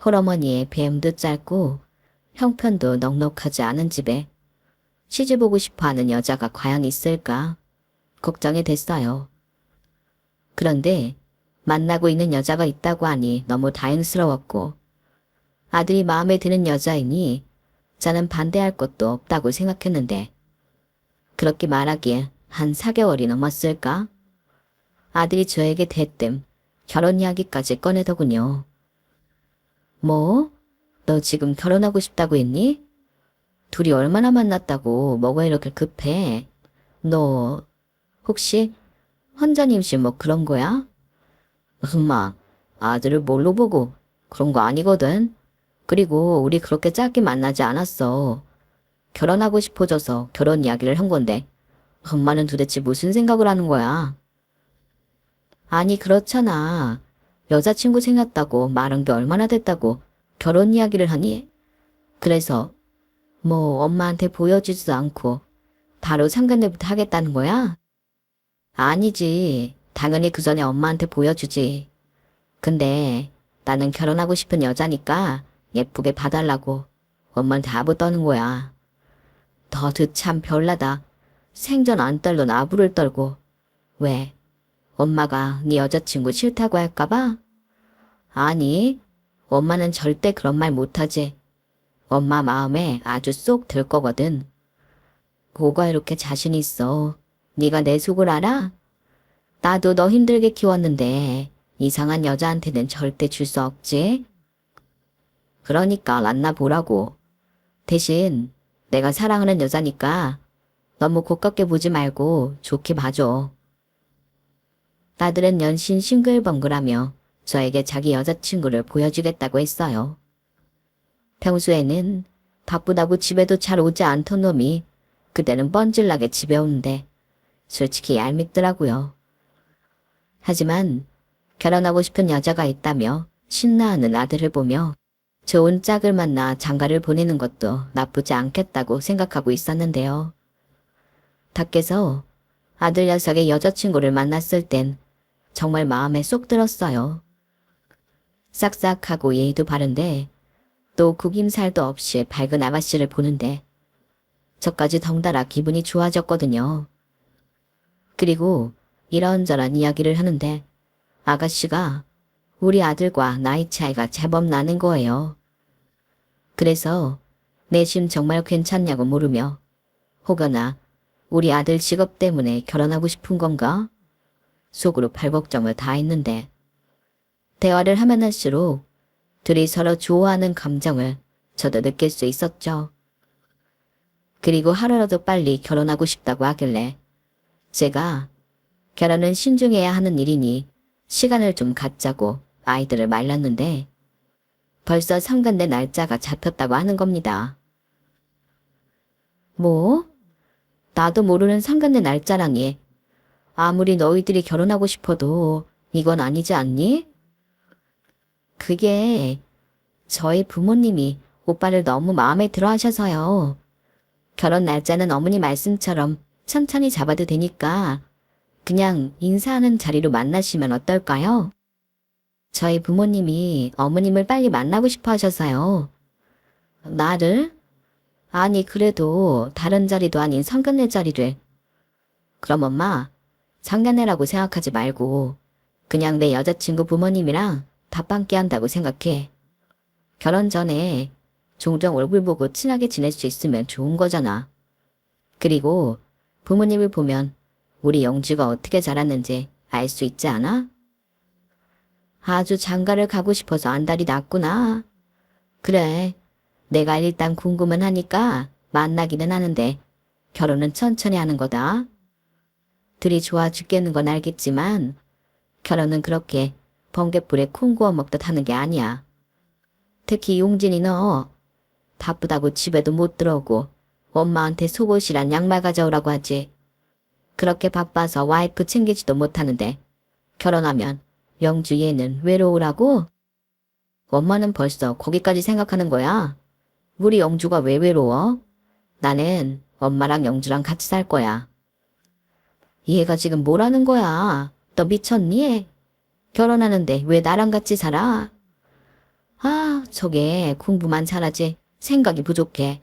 홀어머니의 뱀도 짧고 형편도 넉넉하지 않은 집에 시집오고 싶어하는 여자가 과연 있을까 걱정이 됐어요. 그런데 만나고 있는 여자가 있다고 하니 너무 다행스러웠고 아들이 마음에 드는 여자이니 저는 반대할 것도 없다고 생각했는데 그렇게 말하기에 한 4개월이 넘었을까? 아들이 저에게 대뜸 결혼 이야기까지 꺼내더군요. 뭐? 너 지금 결혼하고 싶다고 했니? 둘이 얼마나 만났다고 뭐가 이렇게 급해? 너 혹시 혼전 임신 뭐 그런 거야? 엄마, 아들을 뭘로 보고 그런 거 아니거든. 그리고 우리 그렇게 짧게 만나지 않았어. 결혼하고 싶어져서 결혼 이야기를 한 건데 엄마는 도대체 무슨 생각을 하는 거야? 아니 그렇잖아. 여자친구 생겼다고 말한 게 얼마나 됐다고 결혼 이야기를 하니? 그래서 뭐 엄마한테 보여주지도 않고 바로 상견례부터 하겠다는 거야? 아니지. 당연히 그 전에 엄마한테 보여주지. 근데 나는 결혼하고 싶은 여자니까 예쁘게 봐달라고 엄마한테 아부 떠는 거야. 너도 참 별나다. 생전 안 떨던 아부를 떨고. 왜? 엄마가 네 여자친구 싫다고 할까봐? 아니, 엄마는 절대 그런 말 못하지. 엄마 마음에 아주 쏙 들 거거든. 뭐가 이렇게 자신 있어. 네가 내 속을 알아? 나도 너 힘들게 키웠는데 이상한 여자한테는 절대 줄 수 없지. 그러니까 만나보라고. 대신 내가 사랑하는 여자니까 너무 고깝게 보지 말고 좋게 봐줘. 아들은 연신 싱글벙글하며 저에게 자기 여자친구를 보여주겠다고 했어요. 평소에는 바쁘다고 집에도 잘 오지 않던 놈이 그때는 뻔질나게 집에 오는데 솔직히 얄밉더라고요. 하지만 결혼하고 싶은 여자가 있다며 신나하는 아들을 보며 좋은 짝을 만나 장가를 보내는 것도 나쁘지 않겠다고 생각하고 있었는데요. 밖에서 아들 녀석의 여자친구를 만났을 땐 정말 마음에 쏙 들었어요. 싹싹하고 예의도 바른데 또 구김살도 없이 밝은 아가씨를 보는데 저까지 덩달아 기분이 좋아졌거든요. 그리고 이런저런 이야기를 하는데 아가씨가 우리 아들과 나이 차이가 제법 나는 거예요. 그래서 내심 정말 괜찮냐고 물으며 혹여나 우리 아들 직업 때문에 결혼하고 싶은 건가? 속으로 발걱정을 다 했는데 대화를 하면 할수록 둘이 서로 좋아하는 감정을 저도 느낄 수 있었죠. 그리고 하루라도 빨리 결혼하고 싶다고 하길래 제가 결혼은 신중해야 하는 일이니 시간을 좀 갖자고 아이들을 말렸는데 벌써 상간내 날짜가 잡혔다고 하는 겁니다. 뭐? 나도 모르는 상간내 날짜라니. 아무리 너희들이 결혼하고 싶어도 이건 아니지 않니? 그게 저희 부모님이 오빠를 너무 마음에 들어 하셔서요. 결혼 날짜는 어머니 말씀처럼 천천히 잡아도 되니까 그냥 인사하는 자리로 만나시면 어떨까요? 저희 부모님이 어머님을 빨리 만나고 싶어 하셔서요. 나를? 아니 그래도 다른 자리도 아닌 상견례 자리를. 그럼 엄마, 상견례라고 생각하지 말고 그냥 내 여자친구 부모님이랑 밥 한 끼 한다고 생각해. 결혼 전에 종종 얼굴 보고 친하게 지낼 수 있으면 좋은 거잖아. 그리고 부모님을 보면 우리 영주가 어떻게 자랐는지 알 수 있지 않아? 아주 장가를 가고 싶어서 안달이 났구나. 그래, 내가 일단 궁금은 하니까 만나기는 하는데 결혼은 천천히 하는 거다. 둘이 좋아 죽겠는 건 알겠지만 결혼은 그렇게 번갯불에 콩 구워 먹듯 하는 게 아니야. 특히 용진이 너 바쁘다고 집에도 못 들어오고 엄마한테 속옷이란 양말 가져오라고 하지. 그렇게 바빠서 와이프 챙기지도 못하는데 결혼하면 영주 얘는 외로우라고? 엄마는 벌써 거기까지 생각하는 거야. 우리 영주가 왜 외로워? 나는 엄마랑 영주랑 같이 살 거야. 얘가 지금 뭐라는 거야? 너 미쳤니? 결혼하는데 왜 나랑 같이 살아? 아, 저게 공부만 잘하지 생각이 부족해.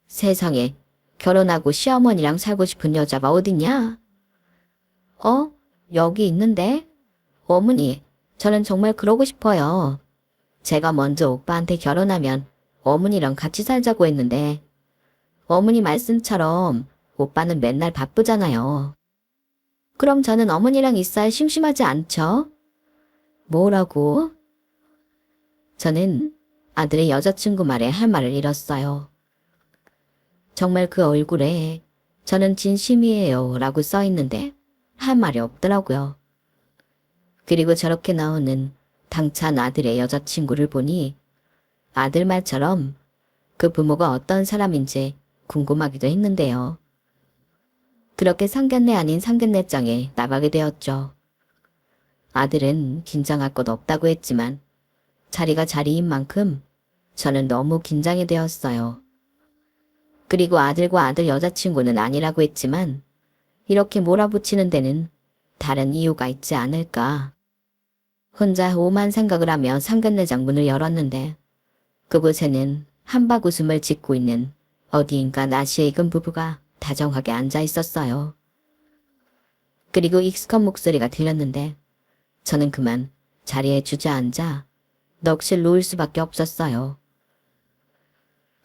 세상에 결혼하고 시어머니랑 살고 싶은 여자가 어딨냐? 어? 여기 있는데? 어머니, 저는 정말 그러고 싶어요. 제가 먼저 오빠한테 결혼하면 어머니랑 같이 살자고 했는데 어머니 말씀처럼 오빠는 맨날 바쁘잖아요. 그럼 저는 어머니랑 있어야 심심하지 않죠? 뭐라고? 저는 아들의 여자친구 말에 할 말을 잃었어요. 정말 그 얼굴에 저는 진심이에요 라고 써있는데 할 말이 없더라고요. 그리고 저렇게 나오는 당찬 아들의 여자친구를 보니 아들 말처럼 그 부모가 어떤 사람인지 궁금하기도 했는데요. 그렇게 상견례 아닌 상견례장에 나가게 되었죠. 아들은 긴장할 것 없다고 했지만 자리가 자리인 만큼 저는 너무 긴장이 되었어요. 그리고 아들과 아들 여자친구는 아니라고 했지만 이렇게 몰아붙이는 데는 다른 이유가 있지 않을까. 혼자 오만 생각을 하며 상견례장 문을 열었는데 그곳에는 한박 웃음을 짓고 있는 어디인가 나시에 익은 부부가 다정하게 앉아 있었어요. 그리고 익숙한 목소리가 들렸는데 저는 그만 자리에 주저앉아 넋을 놓을 수밖에 없었어요.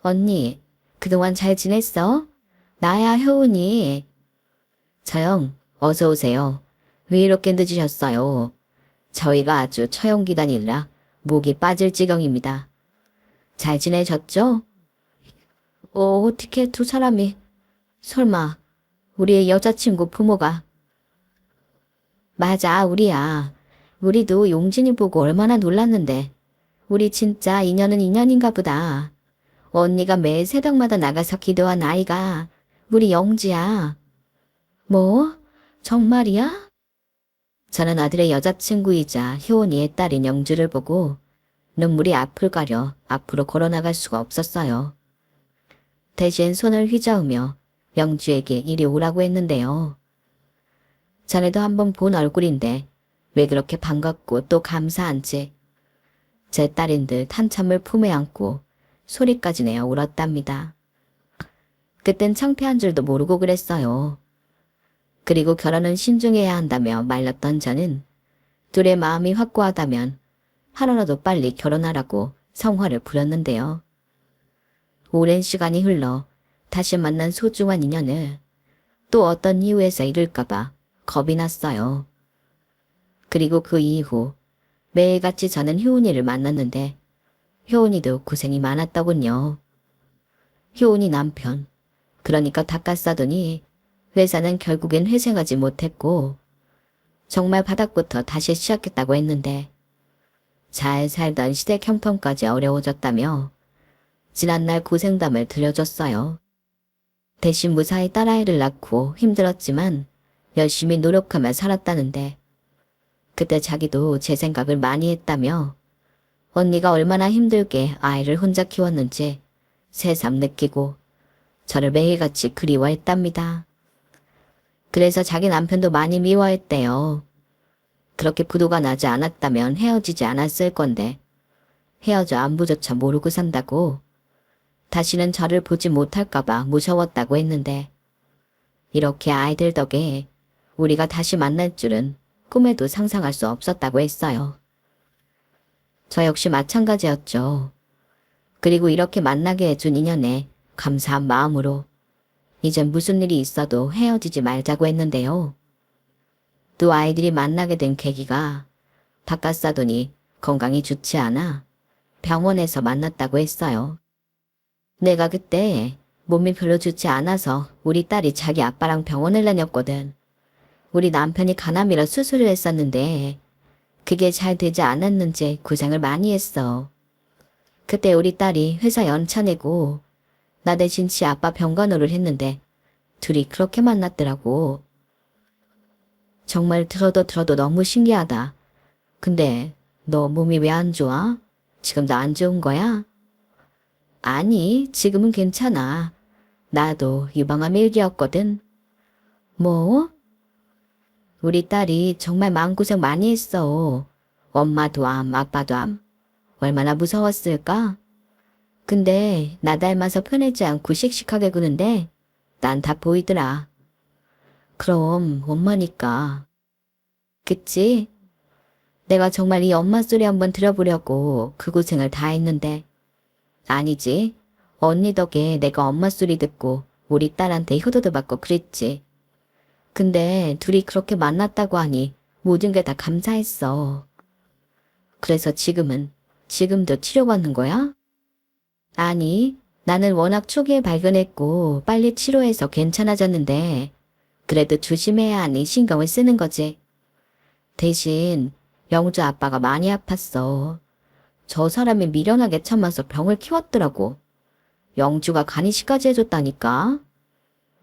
언니, 그동안 잘 지냈어? 나야 효은이. 저영, 어서 오세요. 왜 이렇게 늦으셨어요? 저희가 아주 처형기단이라 목이 빠질 지경입니다. 잘 지내셨죠? 어떻게 두 사람이... 설마 우리의 여자친구 부모가... 맞아, 우리야. 우리도 용진이 보고 얼마나 놀랐는데 우리 진짜 인연은 인연인가 보다. 언니가 매일 새벽마다 나가서 기도한 아이가 우리 영지야. 뭐? 정말이야? 저는 아들의 여자친구이자 효은이의 딸인 영주를 보고 눈물이 앞을 가려 앞으로 걸어나갈 수가 없었어요. 대신 손을 휘저으며 영주에게 이리 오라고 했는데요. 자네도 한번 본 얼굴인데 왜 그렇게 반갑고 또 감사한지. 제 딸인 듯 한참을 품에 안고 소리까지 내어 울었답니다. 그땐 창피한 줄도 모르고 그랬어요. 그리고 결혼은 신중해야 한다며 말렸던 저는 둘의 마음이 확고하다면 하루라도 빨리 결혼하라고 성화를 부렸는데요. 오랜 시간이 흘러 다시 만난 소중한 인연을 또 어떤 이유에서 잃을까봐 겁이 났어요. 그리고 그 이후 매일같이 저는 효은이를 만났는데 효은이도 고생이 많았더군요. 효은이 남편, 그러니까 닭가 싸더니 회사는 결국엔 회생하지 못했고 정말 바닥부터 다시 시작했다고 했는데 잘 살던 시댁 형편까지 어려워졌다며 지난날 고생담을 들려줬어요. 대신 무사히 딸아이를 낳고 힘들었지만 열심히 노력하며 살았다는데 그때 자기도 제 생각을 많이 했다며 언니가 얼마나 힘들게 아이를 혼자 키웠는지 새삼 느끼고 저를 매일같이 그리워했답니다. 그래서 자기 남편도 많이 미워했대요. 그렇게 부도가 나지 않았다면 헤어지지 않았을 건데 헤어져 안부조차 모르고 산다고 다시는 저를 보지 못할까봐 무서웠다고 했는데 이렇게 아이들 덕에 우리가 다시 만날 줄은 꿈에도 상상할 수 없었다고 했어요. 저 역시 마찬가지였죠. 그리고 이렇게 만나게 해준 인연에 감사한 마음으로 이젠 무슨 일이 있어도 헤어지지 말자고 했는데요. 또 아이들이 만나게 된 계기가 닭가 싸더니 건강이 좋지 않아 병원에서 만났다고 했어요. 내가 그때 몸이 별로 좋지 않아서 우리 딸이 자기 아빠랑 병원을 다녔거든. 우리 남편이 간암이라 수술을 했었는데 그게 잘 되지 않았는지 고생을 많이 했어. 그때 우리 딸이 회사 연차 내고 나 대신 지 아빠 병간호를 했는데 둘이 그렇게 만났더라고. 정말 들어도 너무 신기하다. 근데 너 몸이 왜 안 좋아? 지금도 안 좋은 거야? 아니, 지금은 괜찮아. 나도 유방암 1기였거든. 뭐? 우리 딸이 정말 마음고생 많이 했어. 엄마도 암, 아빠도 암. 얼마나 무서웠을까? 근데 나 닮아서 편하지 않고 씩씩하게 구는데 난 다 보이더라. 그럼 엄마니까. 그치? 내가 정말 이 엄마 소리 한번 들어보려고 그 고생을 다 했는데 아니지. 언니 덕에 내가 엄마 소리 듣고 우리 딸한테 효도도 받고 그랬지. 근데 둘이 그렇게 만났다고 하니 모든 게 다 감사했어. 그래서 지금도 치료받는 거야? 아니, 나는 워낙 초기에 발견했고 빨리 치료해서 괜찮아졌는데 그래도 조심해야 하니 신경을 쓰는 거지. 대신 영주 아빠가 많이 아팠어. 저 사람이 미련하게 참아서 병을 키웠더라고. 영주가 간이식까지 해줬다니까.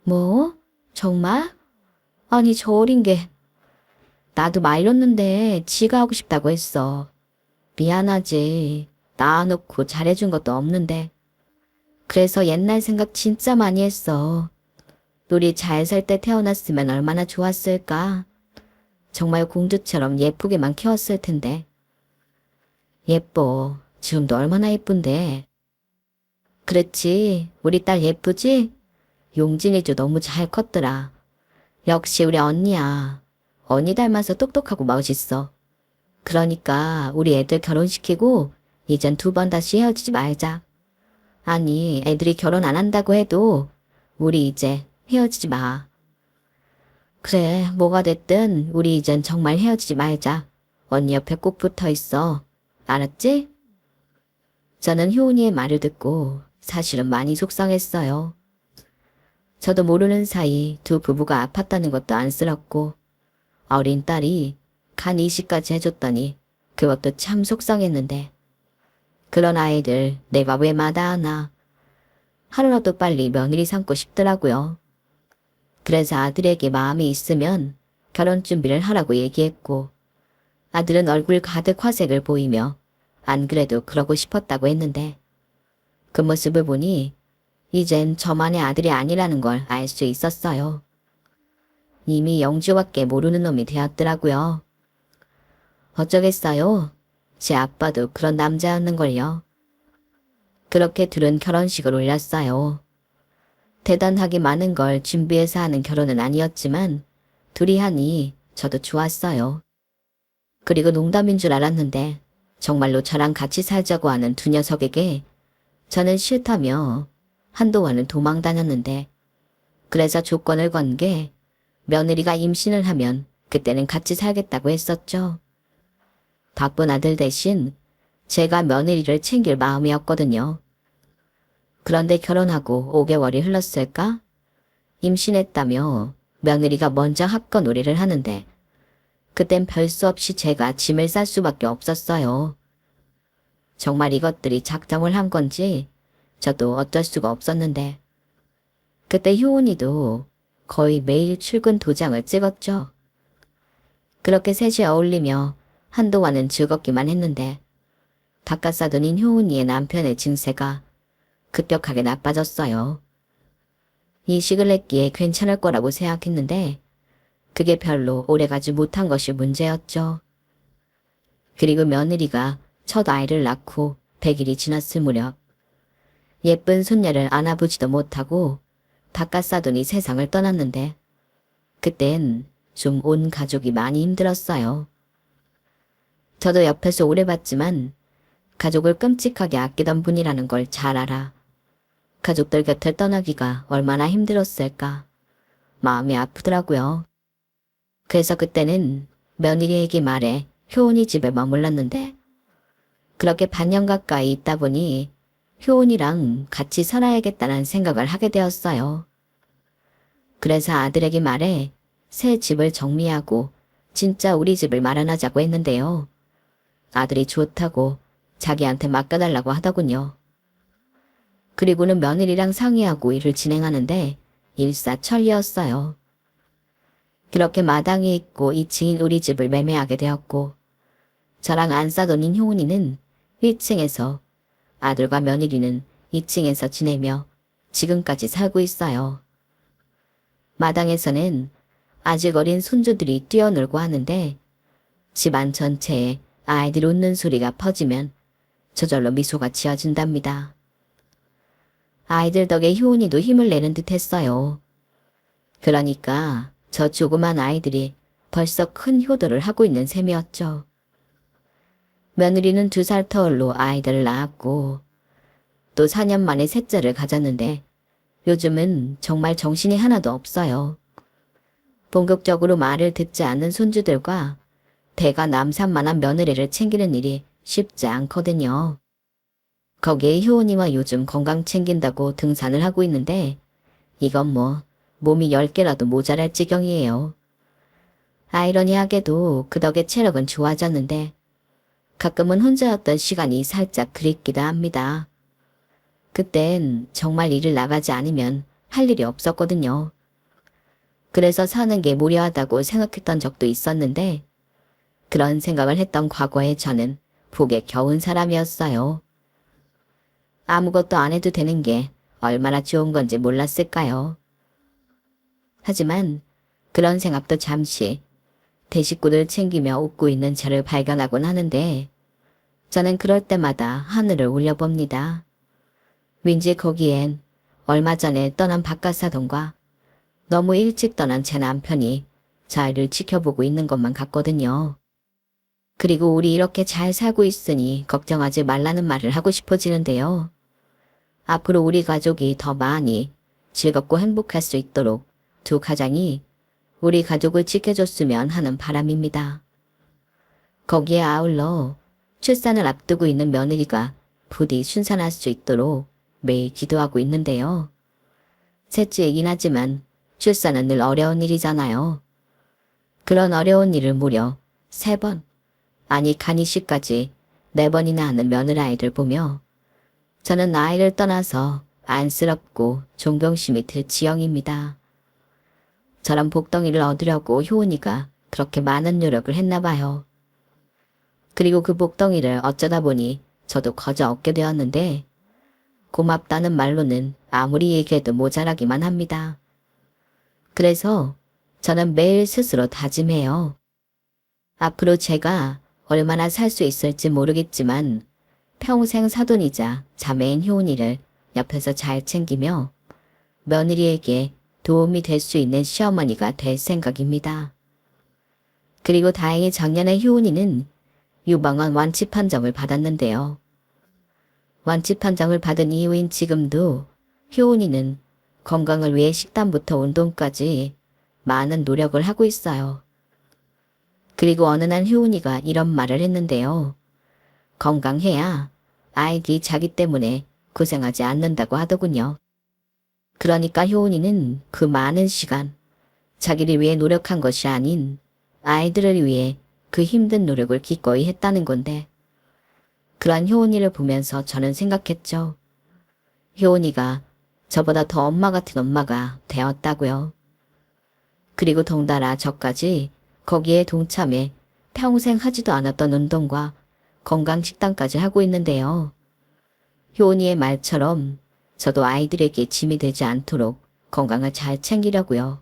뭐? 정말? 아니 저 어린 게. 나도 말렸는데 지가 하고 싶다고 했어. 미안하지. 낳아놓고 잘해준 것도 없는데. 그래서 옛날 생각 진짜 많이 했어. 우리 잘 살 때 태어났으면 얼마나 좋았을까. 정말 공주처럼 예쁘게만 키웠을 텐데. 예뻐. 지금도 얼마나 예쁜데. 그렇지. 우리 딸 예쁘지? 용진이도 너무 잘 컸더라. 역시 우리 언니야. 언니 닮아서 똑똑하고 멋있어. 그러니까 우리 애들 결혼시키고 이젠 2번 다시 헤어지지 말자. 아니, 애들이 결혼 안 한다고 해도 우리 이제 헤어지지 마. 그래, 뭐가 됐든 우리 이젠 정말 헤어지지 말자. 언니 옆에 꼭 붙어 있어. 알았지? 저는 효은이의 말을 듣고 사실은 많이 속상했어요. 저도 모르는 사이 두 부부가 아팠다는 것도 안쓰럽고 어린 딸이 간 이식까지 해줬더니 그것도 참 속상했는데 그런 아이들 내가 왜 마다하나. 하루라도 빨리 며느리 삼고 싶더라고요. 그래서 아들에게 마음이 있으면 결혼 준비를 하라고 얘기했고 아들은 얼굴 가득 화색을 보이며 안 그래도 그러고 싶었다고 했는데 그 모습을 보니 이젠 저만의 아들이 아니라는 걸 알 수 있었어요. 이미 영주밖에 모르는 놈이 되었더라고요. 어쩌겠어요. 제 아빠도 그런 남자였는걸요. 그렇게 둘은 결혼식을 올렸어요. 대단하게 많은 걸 준비해서 하는 결혼은 아니었지만 둘이 하니 저도 좋았어요. 그리고 농담인 줄 알았는데 정말로 저랑 같이 살자고 하는 두 녀석에게 저는 싫다며 한동안은 도망 다녔는데 그래서 조건을 건 게 며느리가 임신을 하면 그때는 같이 살겠다고 했었죠. 바쁜 아들 대신 제가 며느리를 챙길 마음이었거든요. 그런데 결혼하고 5개월이 흘렀을까? 임신했다며 며느리가 먼저 합건놀이를 하는데 그땐 별 수 없이 제가 짐을 쌀 수밖에 없었어요. 정말 이것들이 작정을 한 건지 저도 어쩔 수가 없었는데 그때 효은이도 거의 매일 출근 도장을 찍었죠. 그렇게 셋이 어울리며 한동안은 즐겁기만 했는데 바깥사돈인 효은이의 남편의 증세가 급격하게 나빠졌어요. 이식을 했기에 괜찮을 거라고 생각했는데 그게 별로 오래가지 못한 것이 문제였죠. 그리고 며느리가 첫 아이를 낳고 100일이 지났을 무렵 예쁜 손녀를 안아보지도 못하고 바깥사돈이 세상을 떠났는데 그땐 좀 온 가족이 많이 힘들었어요. 저도 옆에서 오래 봤지만 가족을 끔찍하게 아끼던 분이라는 걸 잘 알아. 가족들 곁을 떠나기가 얼마나 힘들었을까. 마음이 아프더라고요. 그래서 그때는 며느리에게 말해 효은이 집에 머물렀는데 그렇게 반년 가까이 있다 보니 효은이랑 같이 살아야겠다는 생각을 하게 되었어요. 그래서 아들에게 말해 새 집을 정리하고 진짜 우리 집을 마련하자고 했는데요. 아들이 좋다고 자기한테 맡겨달라고 하더군요. 그리고는 며느리랑 상의하고 일을 진행하는데 일사천리였어요. 그렇게 마당이 있고 2층인 우리 집을 매매하게 되었고 저랑 안사돈인 효은이는 1층에서 아들과 며느리는 2층에서 지내며 지금까지 살고 있어요. 마당에서는 아직 어린 손주들이 뛰어놀고 하는데 집안 전체에 아이들 웃는 소리가 퍼지면 저절로 미소가 지어진답니다. 아이들 덕에 효은이도 힘을 내는 듯 했어요. 그러니까 저 조그만 아이들이 벌써 큰 효도를 하고 있는 셈이었죠. 며느리는 2살 터울로 아이들을 낳았고 또 4년 만에 셋째를 가졌는데 요즘은 정말 정신이 하나도 없어요. 본격적으로 말을 듣지 않는 손주들과 대가 남산만한 며느리를 챙기는 일이 쉽지 않거든요. 거기에 효은이와 요즘 건강 챙긴다고 등산을 하고 있는데 이건 뭐 몸이 10개라도 모자랄 지경이에요. 아이러니하게도 그 덕에 체력은 좋아졌는데 가끔은 혼자였던 시간이 살짝 그립기도 합니다. 그땐 정말 일을 나가지 않으면 할 일이 없었거든요. 그래서 사는 게 무료하다고 생각했던 적도 있었는데 그런 생각을 했던 과거의 저는 복에 겨운 사람이었어요. 아무것도 안 해도 되는 게 얼마나 좋은 건지 몰랐을까요? 하지만 그런 생각도 잠시 대식구들 챙기며 웃고 있는 저를 발견하곤 하는데 저는 그럴 때마다 하늘을 올려봅니다. 왠지 거기엔 얼마 전에 떠난 바깥사돈과 너무 일찍 떠난 제 남편이 저를 지켜보고 있는 것만 같거든요. 그리고 우리 이렇게 잘 살고 있으니 걱정하지 말라는 말을 하고 싶어지는데요. 앞으로 우리 가족이 더 많이 즐겁고 행복할 수 있도록 두 가장이 우리 가족을 지켜줬으면 하는 바람입니다. 거기에 아울러 출산을 앞두고 있는 며느리가 부디 순산할 수 있도록 매일 기도하고 있는데요. 셋째이긴 하지만 출산은 늘 어려운 일이잖아요. 그런 어려운 일을 무려 3번, 아니 간이식까지 4번이나 하는 며느라이들 보며 저는 아이를 떠나서 안쓰럽고 존경심이 들 지경입니다. 저런 복덩이를 얻으려고 효은이가 그렇게 많은 노력을 했나 봐요. 그리고 그 복덩이를 어쩌다 보니 저도 거저 얻게 되었는데 고맙다는 말로는 아무리 얘기해도 모자라기만 합니다. 그래서 저는 매일 스스로 다짐해요. 앞으로 제가 얼마나 살 수 있을지 모르겠지만 평생 사돈이자 자매인 효은이를 옆에서 잘 챙기며 며느리에게 도움이 될 수 있는 시어머니가 될 생각입니다. 그리고 다행히 작년에 효은이는 유방암 완치 판정을 받았는데요. 완치 판정을 받은 이후인 지금도 효은이는 건강을 위해 식단부터 운동까지 많은 노력을 하고 있어요. 그리고 어느 날 효은이가 이런 말을 했는데요. 건강해야 아이들이 자기 때문에 고생하지 않는다고 하더군요. 그러니까 효은이는 그 많은 시간 자기를 위해 노력한 것이 아닌 아이들을 위해 그 힘든 노력을 기꺼이 했다는 건데, 그러한 효은이를 보면서 저는 생각했죠. 효은이가 저보다 더 엄마 같은 엄마가 되었다고요. 그리고 덩달아 저까지 거기에 동참해 평생 하지도 않았던 운동과 건강식단까지 하고 있는데요. 효은이의 말처럼 저도 아이들에게 짐이 되지 않도록 건강을 잘 챙기려고요.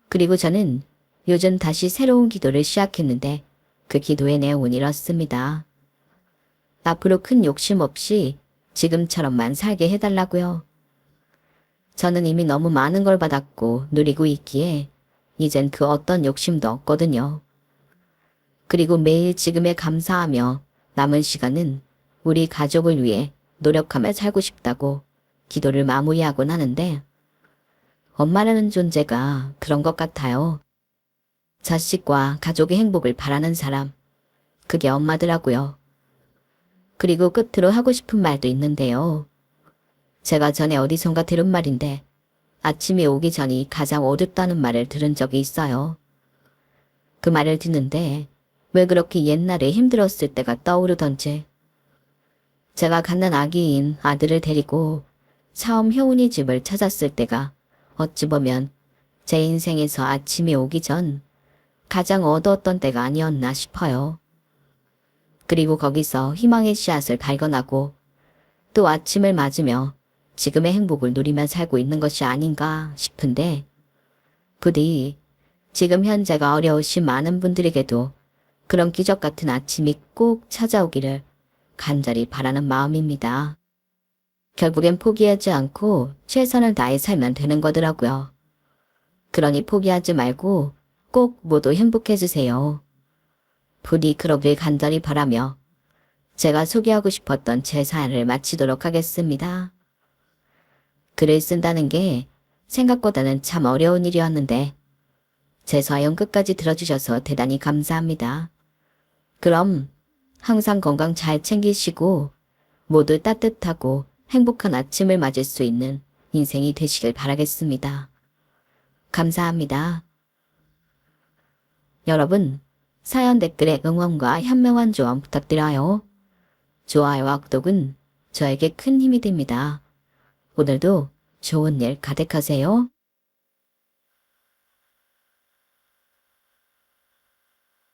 그리고 저는 요즘 다시 새로운 기도를 시작했는데 그 기도의 내용은 이렇습니다. 앞으로 큰 욕심 없이 지금처럼만 살게 해달라고요. 저는 이미 너무 많은 걸 받았고 누리고 있기에 이젠 그 어떤 욕심도 없거든요. 그리고 매일 지금에 감사하며 남은 시간은 우리 가족을 위해 노력하며 살고 싶다고 기도를 마무리하곤 하는데, 엄마라는 존재가 그런 것 같아요. 자식과 가족의 행복을 바라는 사람, 그게 엄마더라고요. 그리고 끝으로 하고 싶은 말도 있는데요. 제가 전에 어디선가 들은 말인데 아침이 오기 전이 가장 어둡다는 말을 들은 적이 있어요. 그 말을 듣는데 왜 그렇게 옛날에 힘들었을 때가 떠오르던지, 제가 갓난 아기인 아들을 데리고 처음 효은이 집을 찾았을 때가 어찌 보면 제 인생에서 아침이 오기 전 가장 어두웠던 때가 아니었나 싶어요. 그리고 거기서 희망의 씨앗을 발견하고 또 아침을 맞으며 지금의 행복을 누리며 살고 있는 것이 아닌가 싶은데, 부디 지금 현재가 어려우신 많은 분들에게도 그런 기적 같은 아침이 꼭 찾아오기를 간절히 바라는 마음입니다. 결국엔 포기하지 않고 최선을 다해 살면 되는 거더라고요. 그러니 포기하지 말고 꼭 모두 행복해지세요. 부디 그러길 간절히 바라며 제가 소개하고 싶었던 제 사연을 마치도록 하겠습니다. 글을 쓴다는 게 생각보다는 참 어려운 일이었는데 제 사연 끝까지 들어주셔서 대단히 감사합니다. 그럼 항상 건강 잘 챙기시고 모두 따뜻하고 행복한 아침을 맞을 수 있는 인생이 되시길 바라겠습니다. 감사합니다. 여러분, 사연 댓글에 응원과 현명한 조언 부탁드려요. 좋아요와 구독은 저에게 큰 힘이 됩니다. 오늘도 좋은 일 가득하세요.